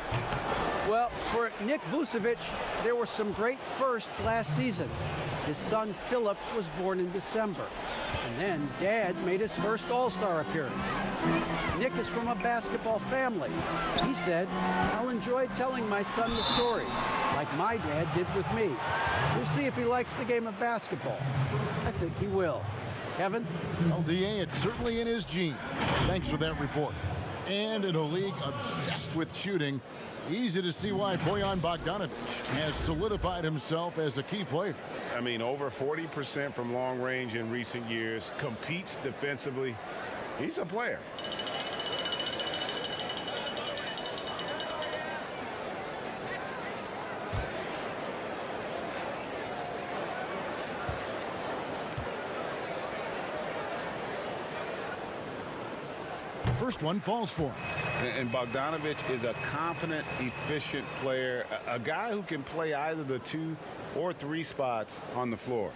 Well, for Nick Vucevic, there were some great firsts last season. His son Philip was born in December. And then Dad made his first All-Star appearance. Nick is from a basketball family. He said, "I'll enjoy telling my son the stories, like my dad did with me. We'll see if he likes the game of basketball." I think he will. Kevin? Well, DA, it's certainly in his genes. Thanks for that report. And in a league obsessed with shooting, easy to see why Bojan Bogdanovic has solidified himself as a key player. I mean, over 40% from long range in recent years, competes defensively. He's a player. First one falls for him. And Bogdanovic is a confident, efficient player, a guy who can play either the 2 or 3 spots on the floor.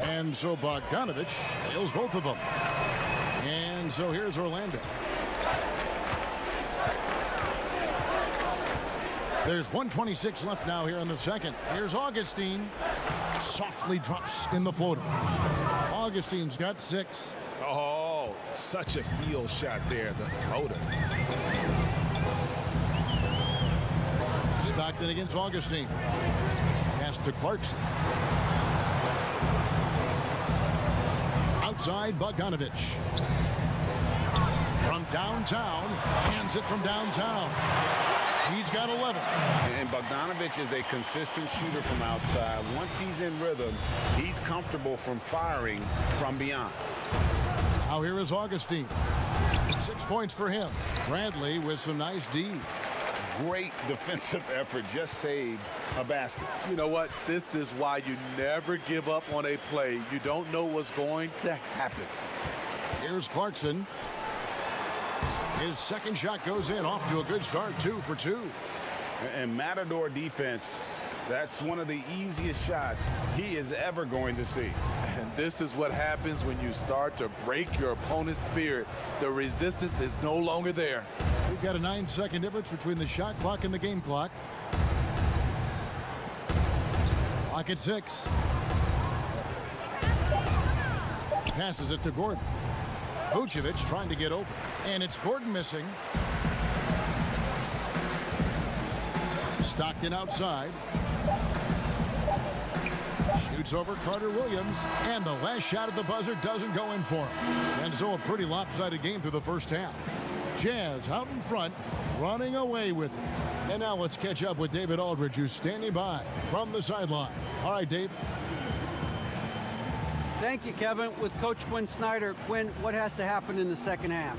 And so Bogdanovic nails both of them. And so here's Orlando. There's 1:26 left now here in the second. Here's Augustine. Softly drops in the floater. Augustine's got 6. Oh, such a field shot there, the floater. Stockton against Augustine. Pass to Clarkson. Outside, Bogdanovic. From downtown, hands it from downtown. He's got 11. And Bogdanovic is a consistent shooter from outside. Once he's in rhythm, he's comfortable from firing from beyond. Now here is Augustine. 6 points for him. Bradley with some nice D. Great defensive effort, just saved a basket. You know what? This is why you never give up on a play. You don't know what's going to happen. Here's Clarkson. His second shot goes in, off to a good start, 2 for 2. And Matador defense, that's one of the easiest shots he is ever going to see. And this is what happens when you start to break your opponent's spirit. The resistance is no longer there. We've got a 9-second difference between the shot clock and the game clock. Clock at 6. Passes it to Gordon. Vucevic trying to get open. And it's Gordon missing. Stockton outside. Shoots over Carter Williams. And the last shot at the buzzer doesn't go in for him. And so a pretty lopsided game through the first half. Jazz out in front, running away with it. And now let's catch up with David Aldridge, who's standing by from the sideline. All right, Dave. Thank you, Kevin. With Coach Quinn Snyder, Quinn, what has to happen in the second half?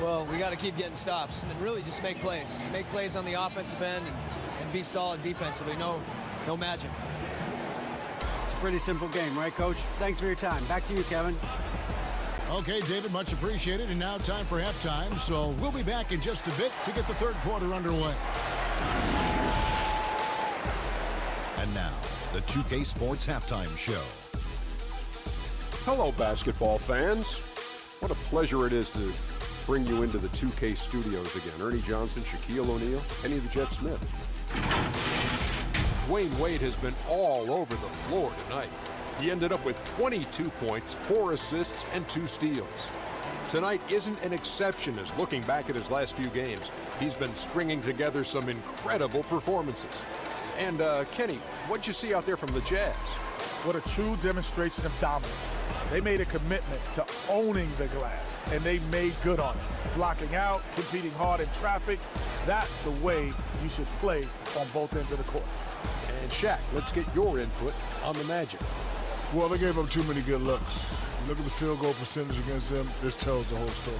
Well, we got to keep getting stops and really just make plays. Make plays on the offensive end and be solid defensively. No magic. It's a pretty simple game, right, Coach? Thanks for your time. Back to you, Kevin. Okay, David, much appreciated. And now time for halftime. So we'll be back in just a bit to get the third quarter underway. And now, the 2K Sports Halftime Show. Hello, basketball fans. What a pleasure it is to bring you into the 2K studios again. Ernie Johnson, Shaquille O'Neal, Kenny the Jet Smith. Dwayne Wade has been all over the floor tonight. He ended up with 22 points, 4 assists, and 2 steals. Tonight isn't an exception as looking back at his last few games, he's been stringing together some incredible performances. And Kenny, what'd you see out there from the Jazz? What a true demonstration of dominance. They made a commitment to owning the glass, and they made good on it. Blocking out, competing hard in traffic, that's the way you should play on both ends of the court. And Shaq, let's get your input on the Magic. Well, they gave up too many good looks. Look at the field goal percentage against them. This tells the whole story.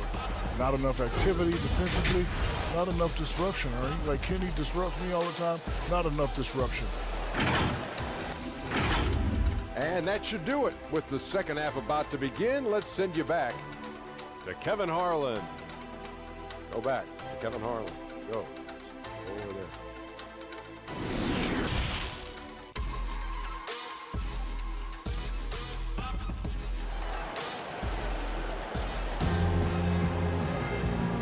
Not enough activity defensively, not enough disruption, right? Like Kenny disrupts me all the time, not enough disruption. And that should do it. With the second half about to begin, let's send you back to Kevin Harlan. Go back to Kevin Harlan. Go. Go over there.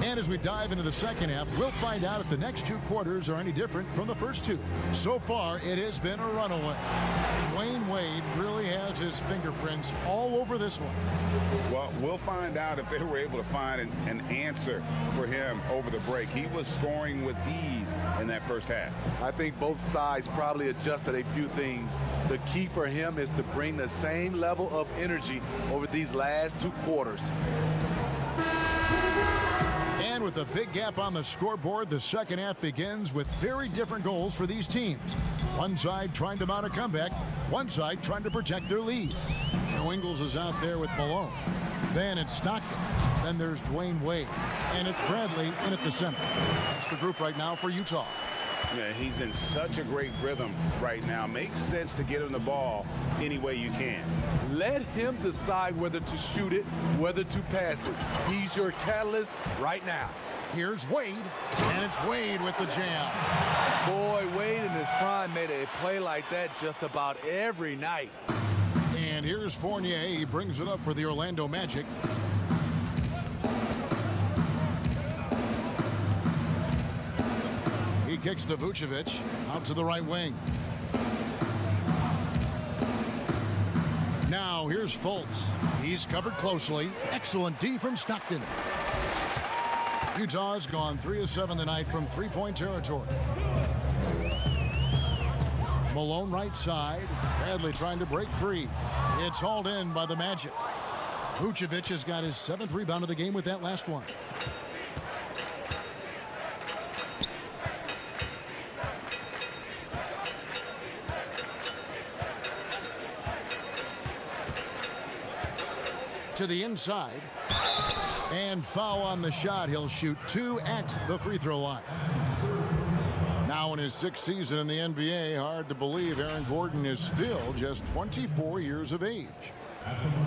And as we dive into the second half, we'll find out if the next two quarters are any different from the first two. So far, it has been a runaway. Dwyane Wade really has his fingerprints all over this one. Well, we'll find out if they were able to find an answer for him over the break. He was scoring with ease in that first half. I think both sides probably adjusted a few things. The key for him is to bring the same level of energy over these last two quarters. And with a big gap on the scoreboard, the second half begins with very different goals for these teams. One side trying to mount a comeback, one side trying to protect their lead. Joe Ingles is out there with Malone. Then it's Stockton. Then there's Dwyane Wade. And it's Bradley in at the center. That's the group right now for Utah. Yeah, he's in such a great rhythm right now. Makes sense to get him the ball any way you can. Let him decide whether to shoot it, whether to pass it. He's your catalyst right now. Here's Wade, and it's Wade with the jam. Boy, Wade in his prime made a play like that just about every night. And here's Fournier. He brings it up for the Orlando Magic. He kicks to Vucevic, out to the right wing. Now here's Fultz. He's covered closely. Excellent D from Stockton. Utah's gone 3 of 7 tonight from three-point territory. Malone right side. Bradley trying to break free. It's hauled in by the Magic. Vucevic has got his 7th rebound of the game with that last one. To the inside, and foul on the shot. He'll shoot 2 at the free throw line. Now in his 6th season in the NBA, hard to believe Aaron Gordon is still just 24 years of age.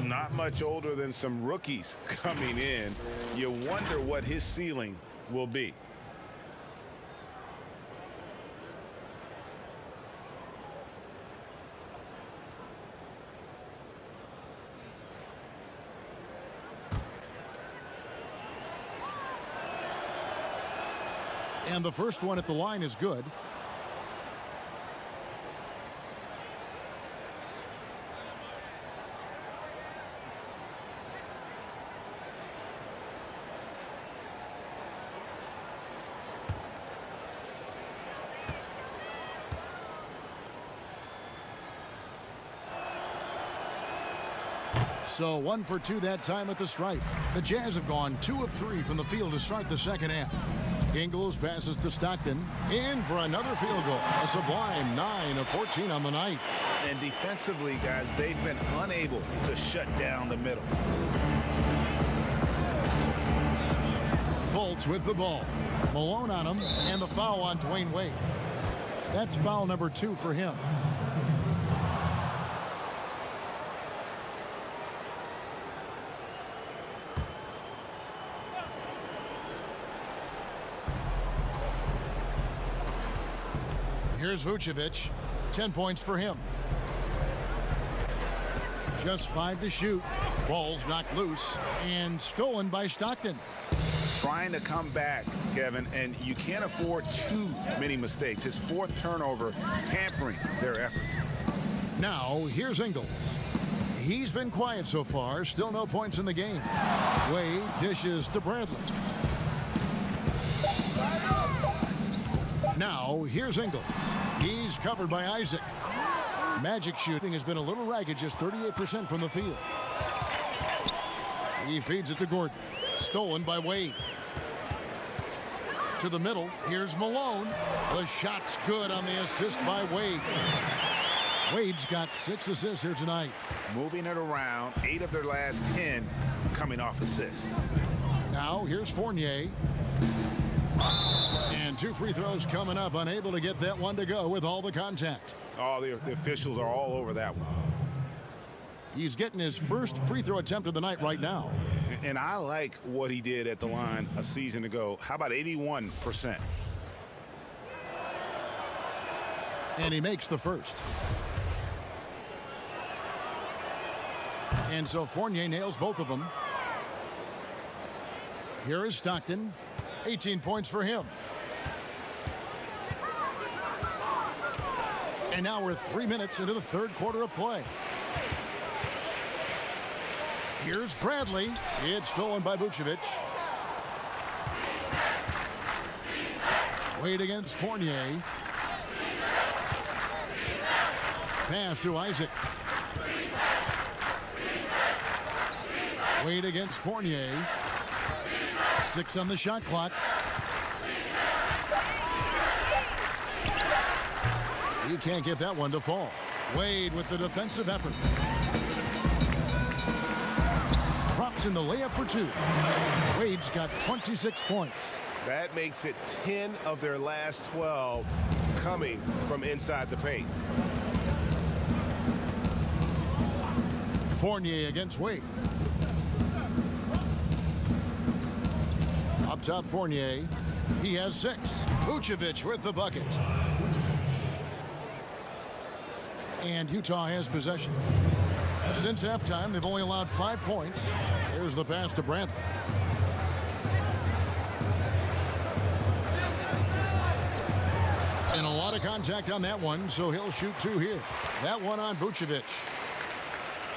Not much older than some rookies coming in. You wonder what his ceiling will be. And the first one at the line is good. So 1 for 2 that time at the stripe. The Jazz have gone 2 of 3 from the field to start the second half. Ingles passes to Stockton. In for another field goal. A sublime 9 of 14 on the night. And defensively, guys, they've been unable to shut down the middle. Fultz with the ball. Malone on him, and the foul on Dwyane Wade. That's foul number 2 for him. Here's Vucevic. 10 points for him. Just 5 to shoot. Ball's knocked loose and stolen by Stockton. Trying to come back, Kevin, and you can't afford too many mistakes. His 4th turnover hampering their effort. Now, here's Ingles. He's been quiet so far. Still no points in the game. Wade dishes to Bradley. Now, here's Ingles. He's covered by Isaac. Magic shooting has been a little ragged, just 38% from the field. He feeds it to Gordon. Stolen by Wade. To the middle. Here's Malone. The shot's good on the assist by Wade. Wade's got 6 assists here tonight. Moving it around, 8 of their last 10 coming off assists. Now here's Fournier. And 2 free throws coming up. Unable to get that one to go with all the contact. Oh, the officials are all over that one. He's getting his first free throw attempt of the night right now. And I like what he did at the line a season ago. How about 81%? And he makes the first. And so Fournier nails both of them. Here is Stockton. 18 points for him. And now we're 3 minutes into the third quarter of play. Here's Bradley. It's stolen by Vucevic. Wade against Fournier. Pass to Isaac. Wade against Fournier. 6 on the shot clock. He can't get that one to fall. Wade with the defensive effort. Drops in the layup for 2. Wade's got 26 points. That makes it 10 of their last 12 coming from inside the paint. Fournier against Wade. Up top, Fournier. He has 6. Vucevic with the bucket. And Utah has possession. Since halftime, they've only allowed 5 points. Here's the pass to Bradley. And a lot of contact on that one, so he'll shoot 2 here. That one on Vucevic.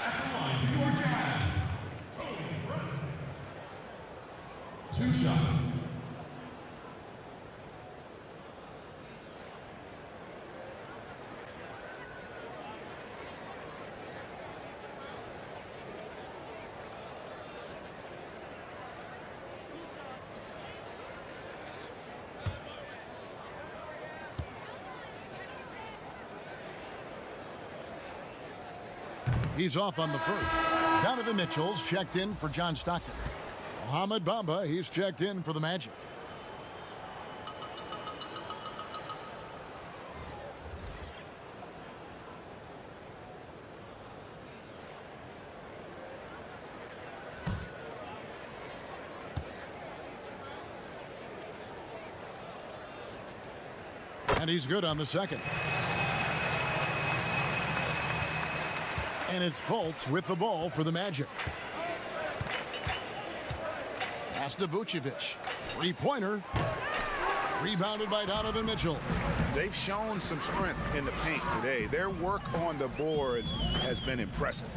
At the line for your Jazz, 2 shots. He's off on the first. Donovan Mitchell's checked in for John Stockton. Mohamed Bamba, he's checked in for the Magic. And he's good on the second. And it's Fultz with the ball for the Magic. Pass to Vucevic. 3-pointer. Rebounded by Donovan Mitchell. They've shown some strength in the paint today. Their work on the boards has been impressive.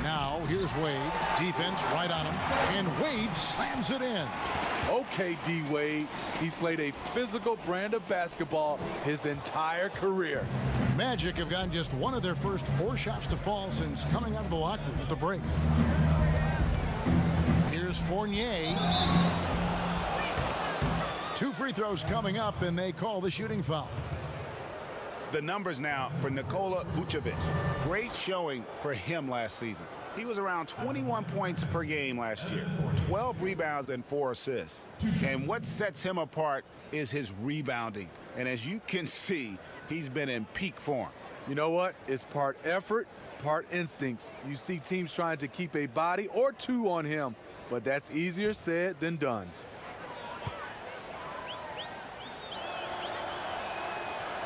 Now, here's Wade. Defense right on him. And Wade slams it in. Okay, D-Wade. He's played a physical brand of basketball his entire career. Magic have gotten just one of their first 4 shots to fall since coming out of the locker room at the break. Here's Fournier. 2 free throws coming up, and they call the shooting foul. The numbers now for Nikola Vucevic. Great showing for him last season. He was around 21 points per game last year, 12 rebounds and 4 assists. And what sets him apart is his rebounding. And as you can see, he's been in peak form. You know what? It's part effort, part instincts. You see teams trying to keep a body or 2 on him, but that's easier said than done.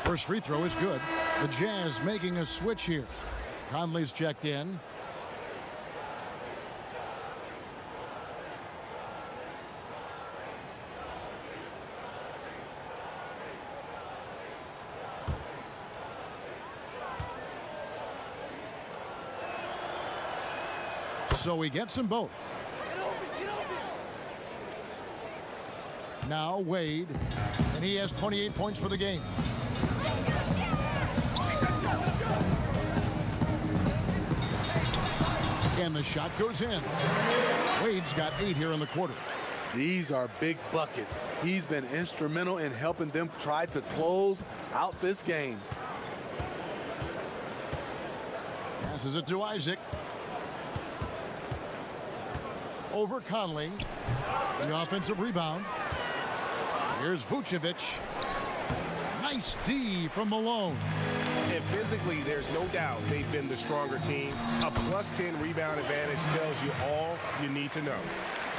First free throw is good. The Jazz making a switch here. Conley's checked in. So he gets them both. Now Wade, and he has 28 points for the game. And the shot goes in. Wade's got 8 here in the quarter. These are big buckets. He's been instrumental in helping them try to close out this game. Passes it to Isaac. Over Conley. The offensive rebound. Here's Vucevic. Nice D from Malone. And physically, there's no doubt they've been the stronger team. A +10 rebound advantage tells you all you need to know.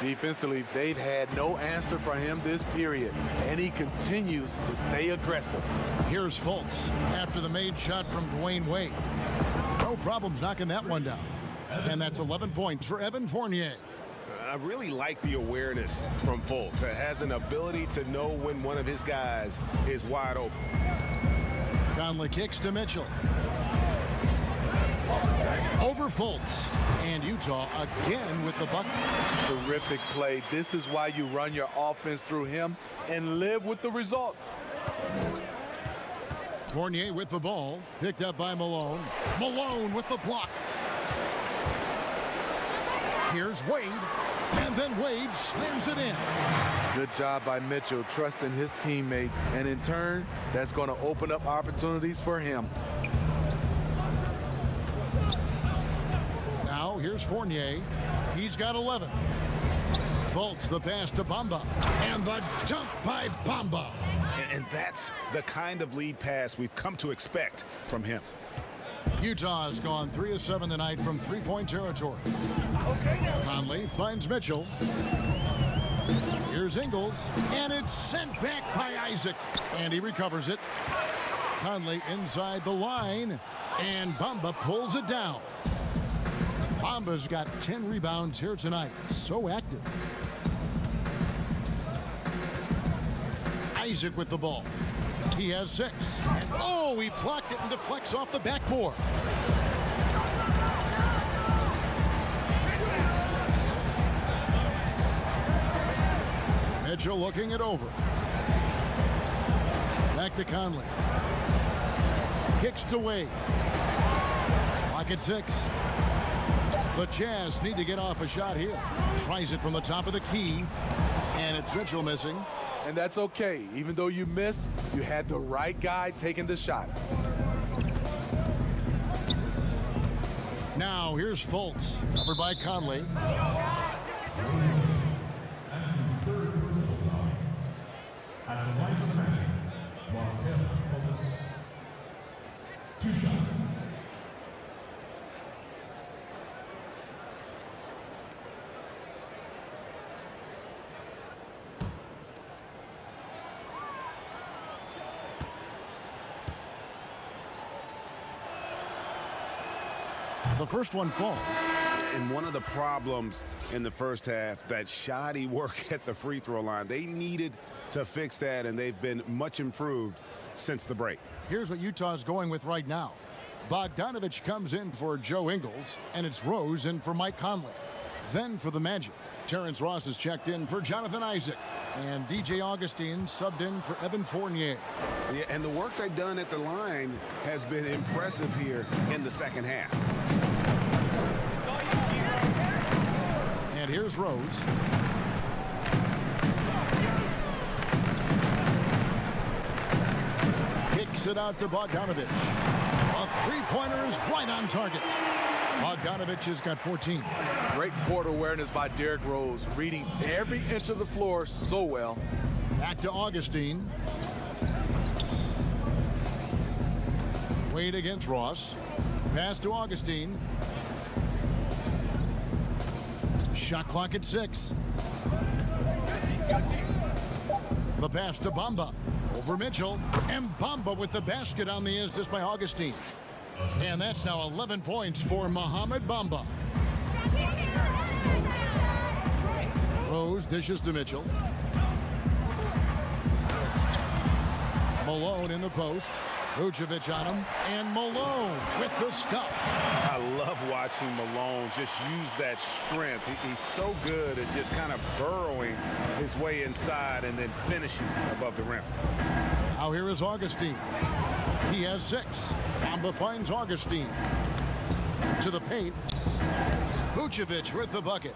Defensively, they've had no answer for him this period, and he continues to stay aggressive. Here's Fultz after the made shot from Dwayne Wade. No problems knocking that one down. And that's 11 points for Evan Fournier. I really like the awareness from Fultz. It has an ability to know when one of his guys is wide open. Conley kicks to Mitchell. Over Fultz. And Utah again with the bucket. Terrific play. This is why you run your offense through him and live with the results. Fournier with the ball. Picked up by Malone. Malone with the block. Here's Wade. And then Wade slams it in. Good job by Mitchell, trusting his teammates. And in turn, that's going to open up opportunities for him. Now here's Fournier. He's got 11. Fultz the pass to Bamba. And the dunk by Bamba. And that's the kind of lead pass we've come to expect from him. Utah's gone 3 of 7 tonight from three-point territory. Conley finds Mitchell. Here's Ingles, and it's sent back by Isaac. And he recovers it. Conley inside the line, and Bamba pulls it down. Bamba's got 10 rebounds here tonight. So active. Isaac with the ball. He has 6. And oh, he blocked it and deflects off the backboard. Mitchell looking it over. Back to Conley. Kicks to Wade. Lock at 6. The Jazz need to get off a shot here. Tries it from the top of the key. And it's Mitchell missing. And that's okay. Even though you miss, you had the right guy taking the shot. Now here's Fultz, covered by Conley. At the line of the Magic, Markelle Fultz. 2 shots. The first one falls. And one of the problems in the first half, that shoddy work at the free throw line. They needed to fix that, and they've been much improved since the break. Here's what Utah's going with right now. Bogdanovich comes in for Joe Ingles, and it's Rose in for Mike Conley. Then for the Magic, Terrence Ross is checked in for Jonathan Isaac, and DJ Augustine subbed in for Evan Fournier. Yeah, and the work they've done at the line has been impressive here in the second half. And here's Rose. Kicks it out to Bogdanovich. A three-pointer is right on target. Bogdanovich has got 14. Great court awareness by Derrick Rose, reading every inch of the floor so well. Back to Augustine. Wade against Ross. Pass to Augustine. Shot clock at 6. The pass to Bamba. Over Mitchell. And Bamba with the basket on the assist by Augustine. And that's now 11 points for Mohamed Bamba. Rose dishes to Mitchell. Malone in the post. Vucevic on him. And Malone with the stuff. I love watching Malone just use that strength. He's so good at just kind of burrowing his way inside and then finishing above the rim. Now here is Augustine. He has 6. Bamba finds Augustine. To the paint. Vucevic with the bucket.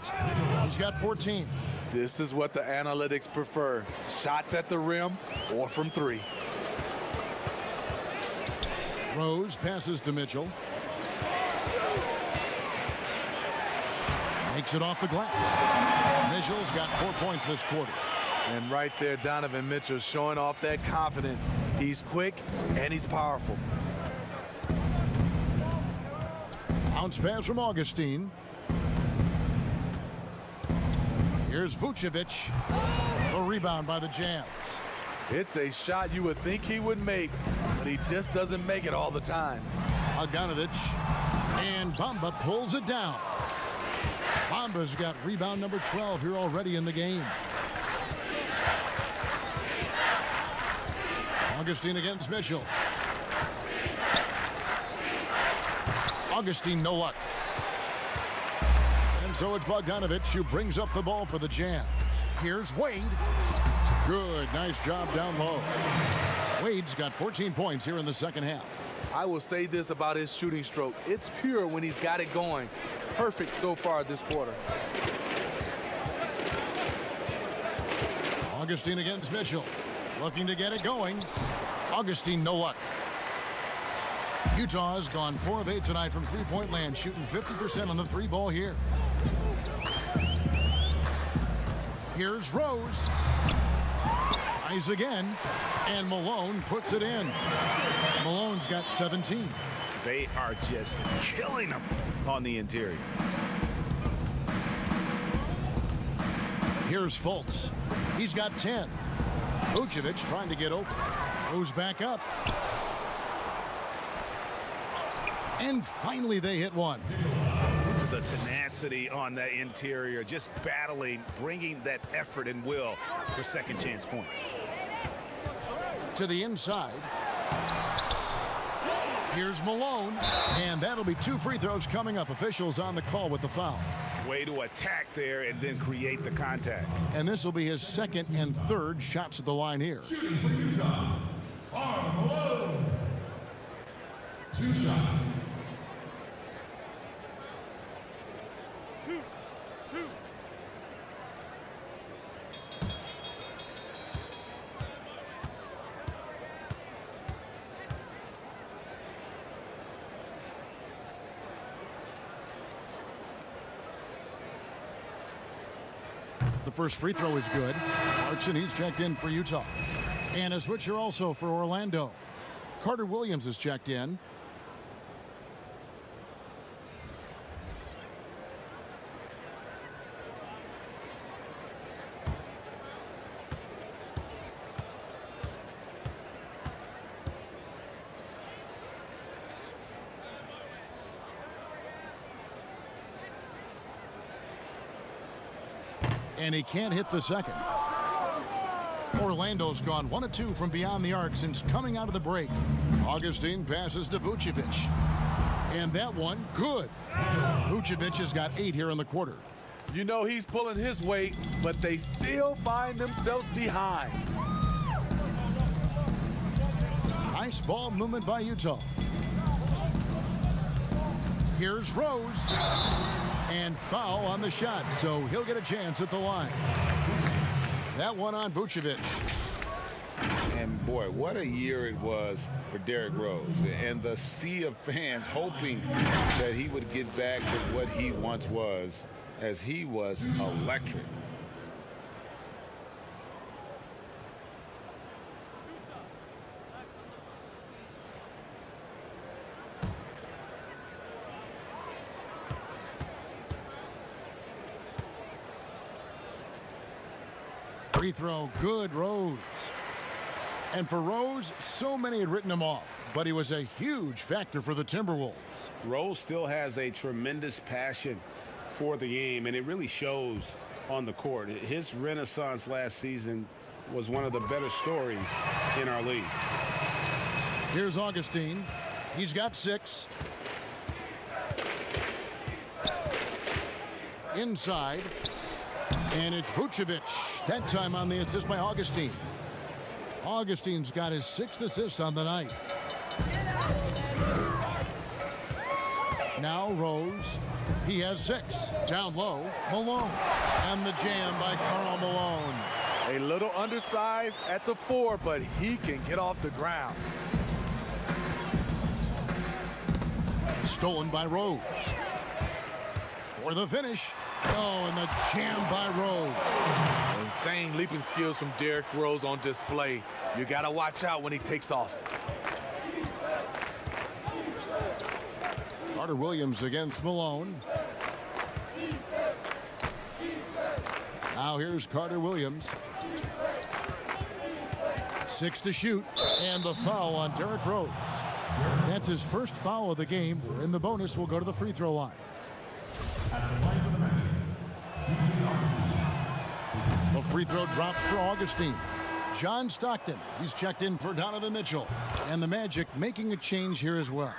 He's got 14. This is what the analytics prefer. Shots at the rim or from three. Rose passes to Mitchell. Makes it off the glass. Mitchell's got 4 points this quarter. And right there, Donovan Mitchell showing off that confidence. He's quick and he's powerful. Bounce pass from Augustine. Here's Vucevic. The rebound by the Jazz. It's a shot you would think he would make, but he just doesn't make it all the time. Bogdanovic. And Bamba pulls it down. Bamba's got rebound number 12 here already in the game. Augustine against Mitchell. Augustine, no luck. And so it's Bogdanovic who brings up the ball for the Jazz. Here's Wade. Good, nice job down low. Wade's got 14 points here in the second half. I will say this about his shooting stroke. It's pure when he's got it going. Perfect so far this quarter. Augustine against Mitchell. Looking to get it going. Augustine, no luck. Utah has gone 4 of 8 tonight from three-point land, shooting 50% on the three ball here. Here's Rose. Tries again, and Malone puts it in. Malone's got 17. They are just killing them on the interior. Here's Fultz. He's got 10. Vucevic trying to get open. Goes back up. And finally they hit one. The tenacity on the interior, just battling, bringing that effort and will for second chance points. To the inside. Here's Malone, and that'll be 2 free throws coming up. Officials on the call with the foul. Way to attack there and then create the contact. And this will be his second and third shots at the line here. Shooting for Utah, Karl Malone. 2 shots. The first free throw is good. Clarkson, he's checked in for Utah. And a switcher also for Orlando. Carter Williams is checked in. And he can't hit the second. Orlando's gone 1 of 2 from beyond the arc since coming out of the break. Augustine passes to Vucevic. And that one, good. Vucevic has got 8 here in the quarter. You know he's pulling his weight, but they still find themselves behind. Nice ball movement by Utah. Here's Rose. And foul on the shot, so he'll get a chance at the line. That one on Vucevic. And boy, what a year it was for Derrick Rose. And the sea of fans hoping that he would get back to what he once was, as he was electric. Free throw, good, Rose. And for Rose, so many had written him off, but he was a huge factor for the Timberwolves. Rose still has a tremendous passion for the game, and it really shows on the court. His renaissance last season was one of the better stories in our league. Here's Augustine. He's got 6. Inside. And it's Vucevic. That time on the assist by Augustine. Augustine's got his 6th assist on the night. Now Rose. He has 6. Down low, Malone. And the jam by Karl Malone. A little undersized at the 4, but he can get off the ground. Stolen by Rose. For the finish. Oh, and the jam by Rose. Insane leaping skills from Derrick Rose on display. You got to watch out when he takes off. Carter Williams against Malone. Now here's Carter Williams. 6 to shoot, and the foul on Derrick Rose. That's his first foul of the game. In the bonus, will go to the free throw line. The free throw drops for Augustine. John Stockton, he's checked in for Donovan Mitchell. And the Magic making a change here as well.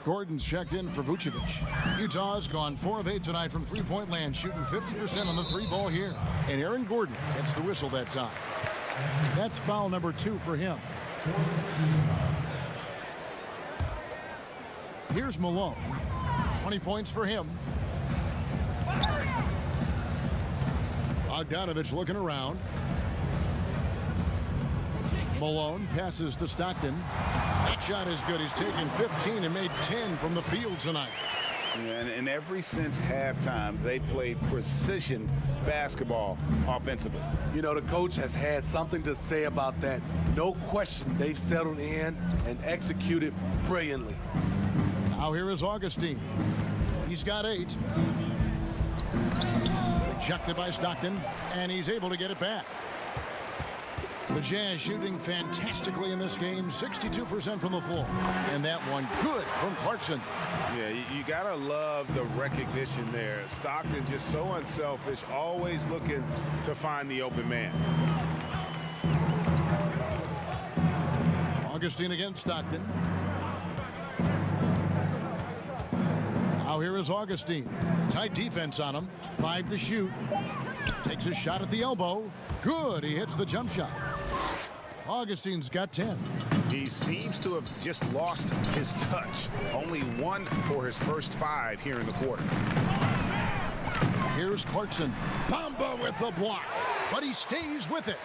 Gordon's checked in for Vucevic. Utah's gone 4 of 8 tonight from three-point land, shooting 50% on the 3-ball here. And Aaron Gordon gets the whistle that time. That's foul number 2 for him. Here's Malone. 20 points for him. Bogdanovich looking around. Malone passes to Stockton. That shot is good. He's taken 15 and made 10 from the field tonight. Yeah, and ever since halftime, they played precision basketball offensively. You know, the coach has had something to say about that. No question, they've settled in and executed brilliantly. Now here is Augustine. He's got 8. Rejected by Stockton, and he's able to get it back. The Jazz shooting fantastically in this game, 62% from the floor. And that one good from Clarkson. Yeah, you gotta love the recognition there. Stockton just so unselfish, always looking to find the open man. Augustine against Stockton. Now here is Augustine. Tight defense on him. 5 to shoot. Takes a shot at the elbow. Good. He hits the jump shot. Augustine's got 10. He seems to have just lost his touch. Only 1 for his first 5 here in the quarter. Here's Clarkson. Bamba with the block, but he stays with it.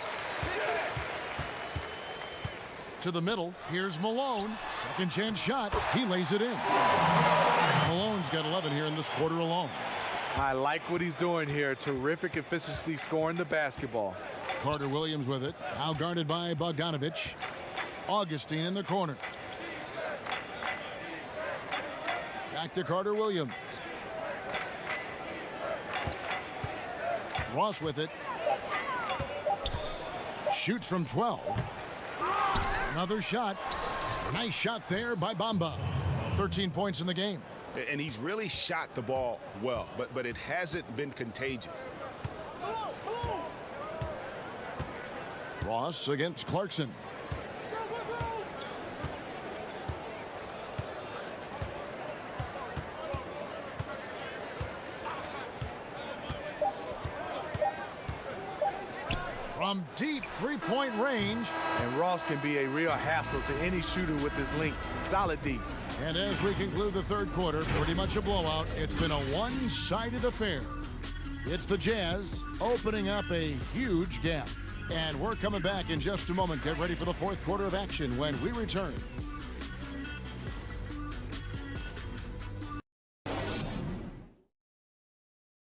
To the middle. Here's Malone. Second chance shot. He lays it in. Malone's got 11 here in this quarter alone. I like what he's doing here. Terrific efficiency scoring the basketball. Carter Williams with it. Now guarded by Bogdanovich. Augustine in the corner. Back to Carter Williams. Ross with it. Shoots from 12. Another shot. Nice shot there by Bamba. 13 points in the game. And he's really shot the ball well, but it hasn't been contagious. Ross against Clarkson. From deep three-point range. And Ross can be a real hassle to any shooter with his length. Solid D. And as we conclude the third quarter, pretty much a blowout. It's been a one-sided affair. It's the Jazz opening up a huge gap. And we're coming back in just a moment. Get ready for the fourth quarter of action when we return.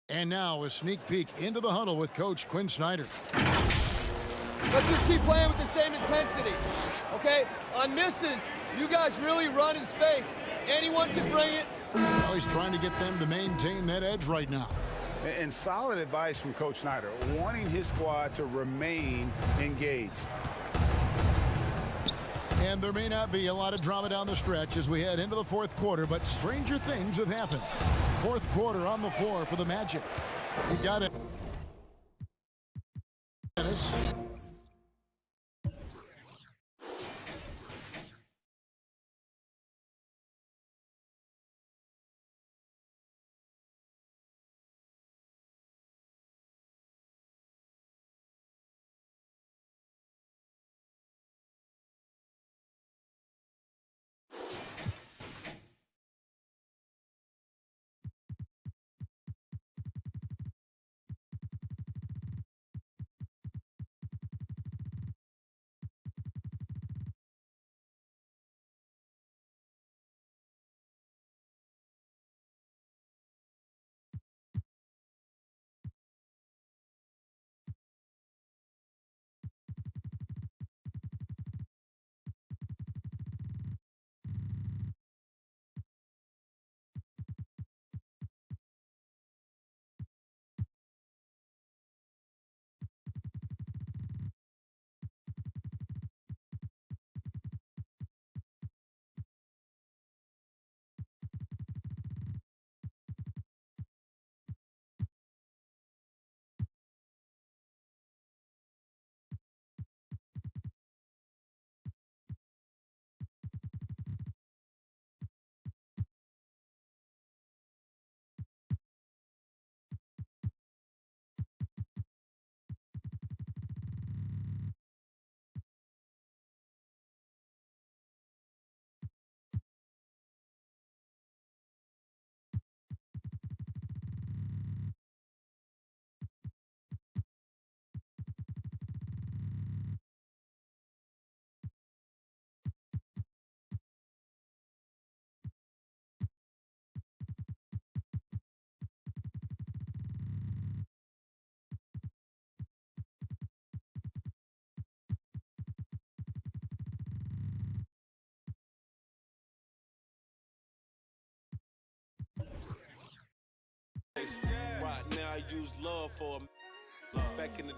And now a sneak peek into the huddle with Coach Quinn Snyder. Let's just keep playing with the same intensity, okay? On misses, you guys really run in space. Anyone can bring it. Well, he's trying to get them to maintain that edge right now. And solid advice from Coach Snyder, wanting his squad to remain engaged. And there may not be a lot of drama down the stretch as we head into the fourth quarter, but stranger things have happened. Fourth quarter on the floor for the Magic. You got it. use love for 'em back in the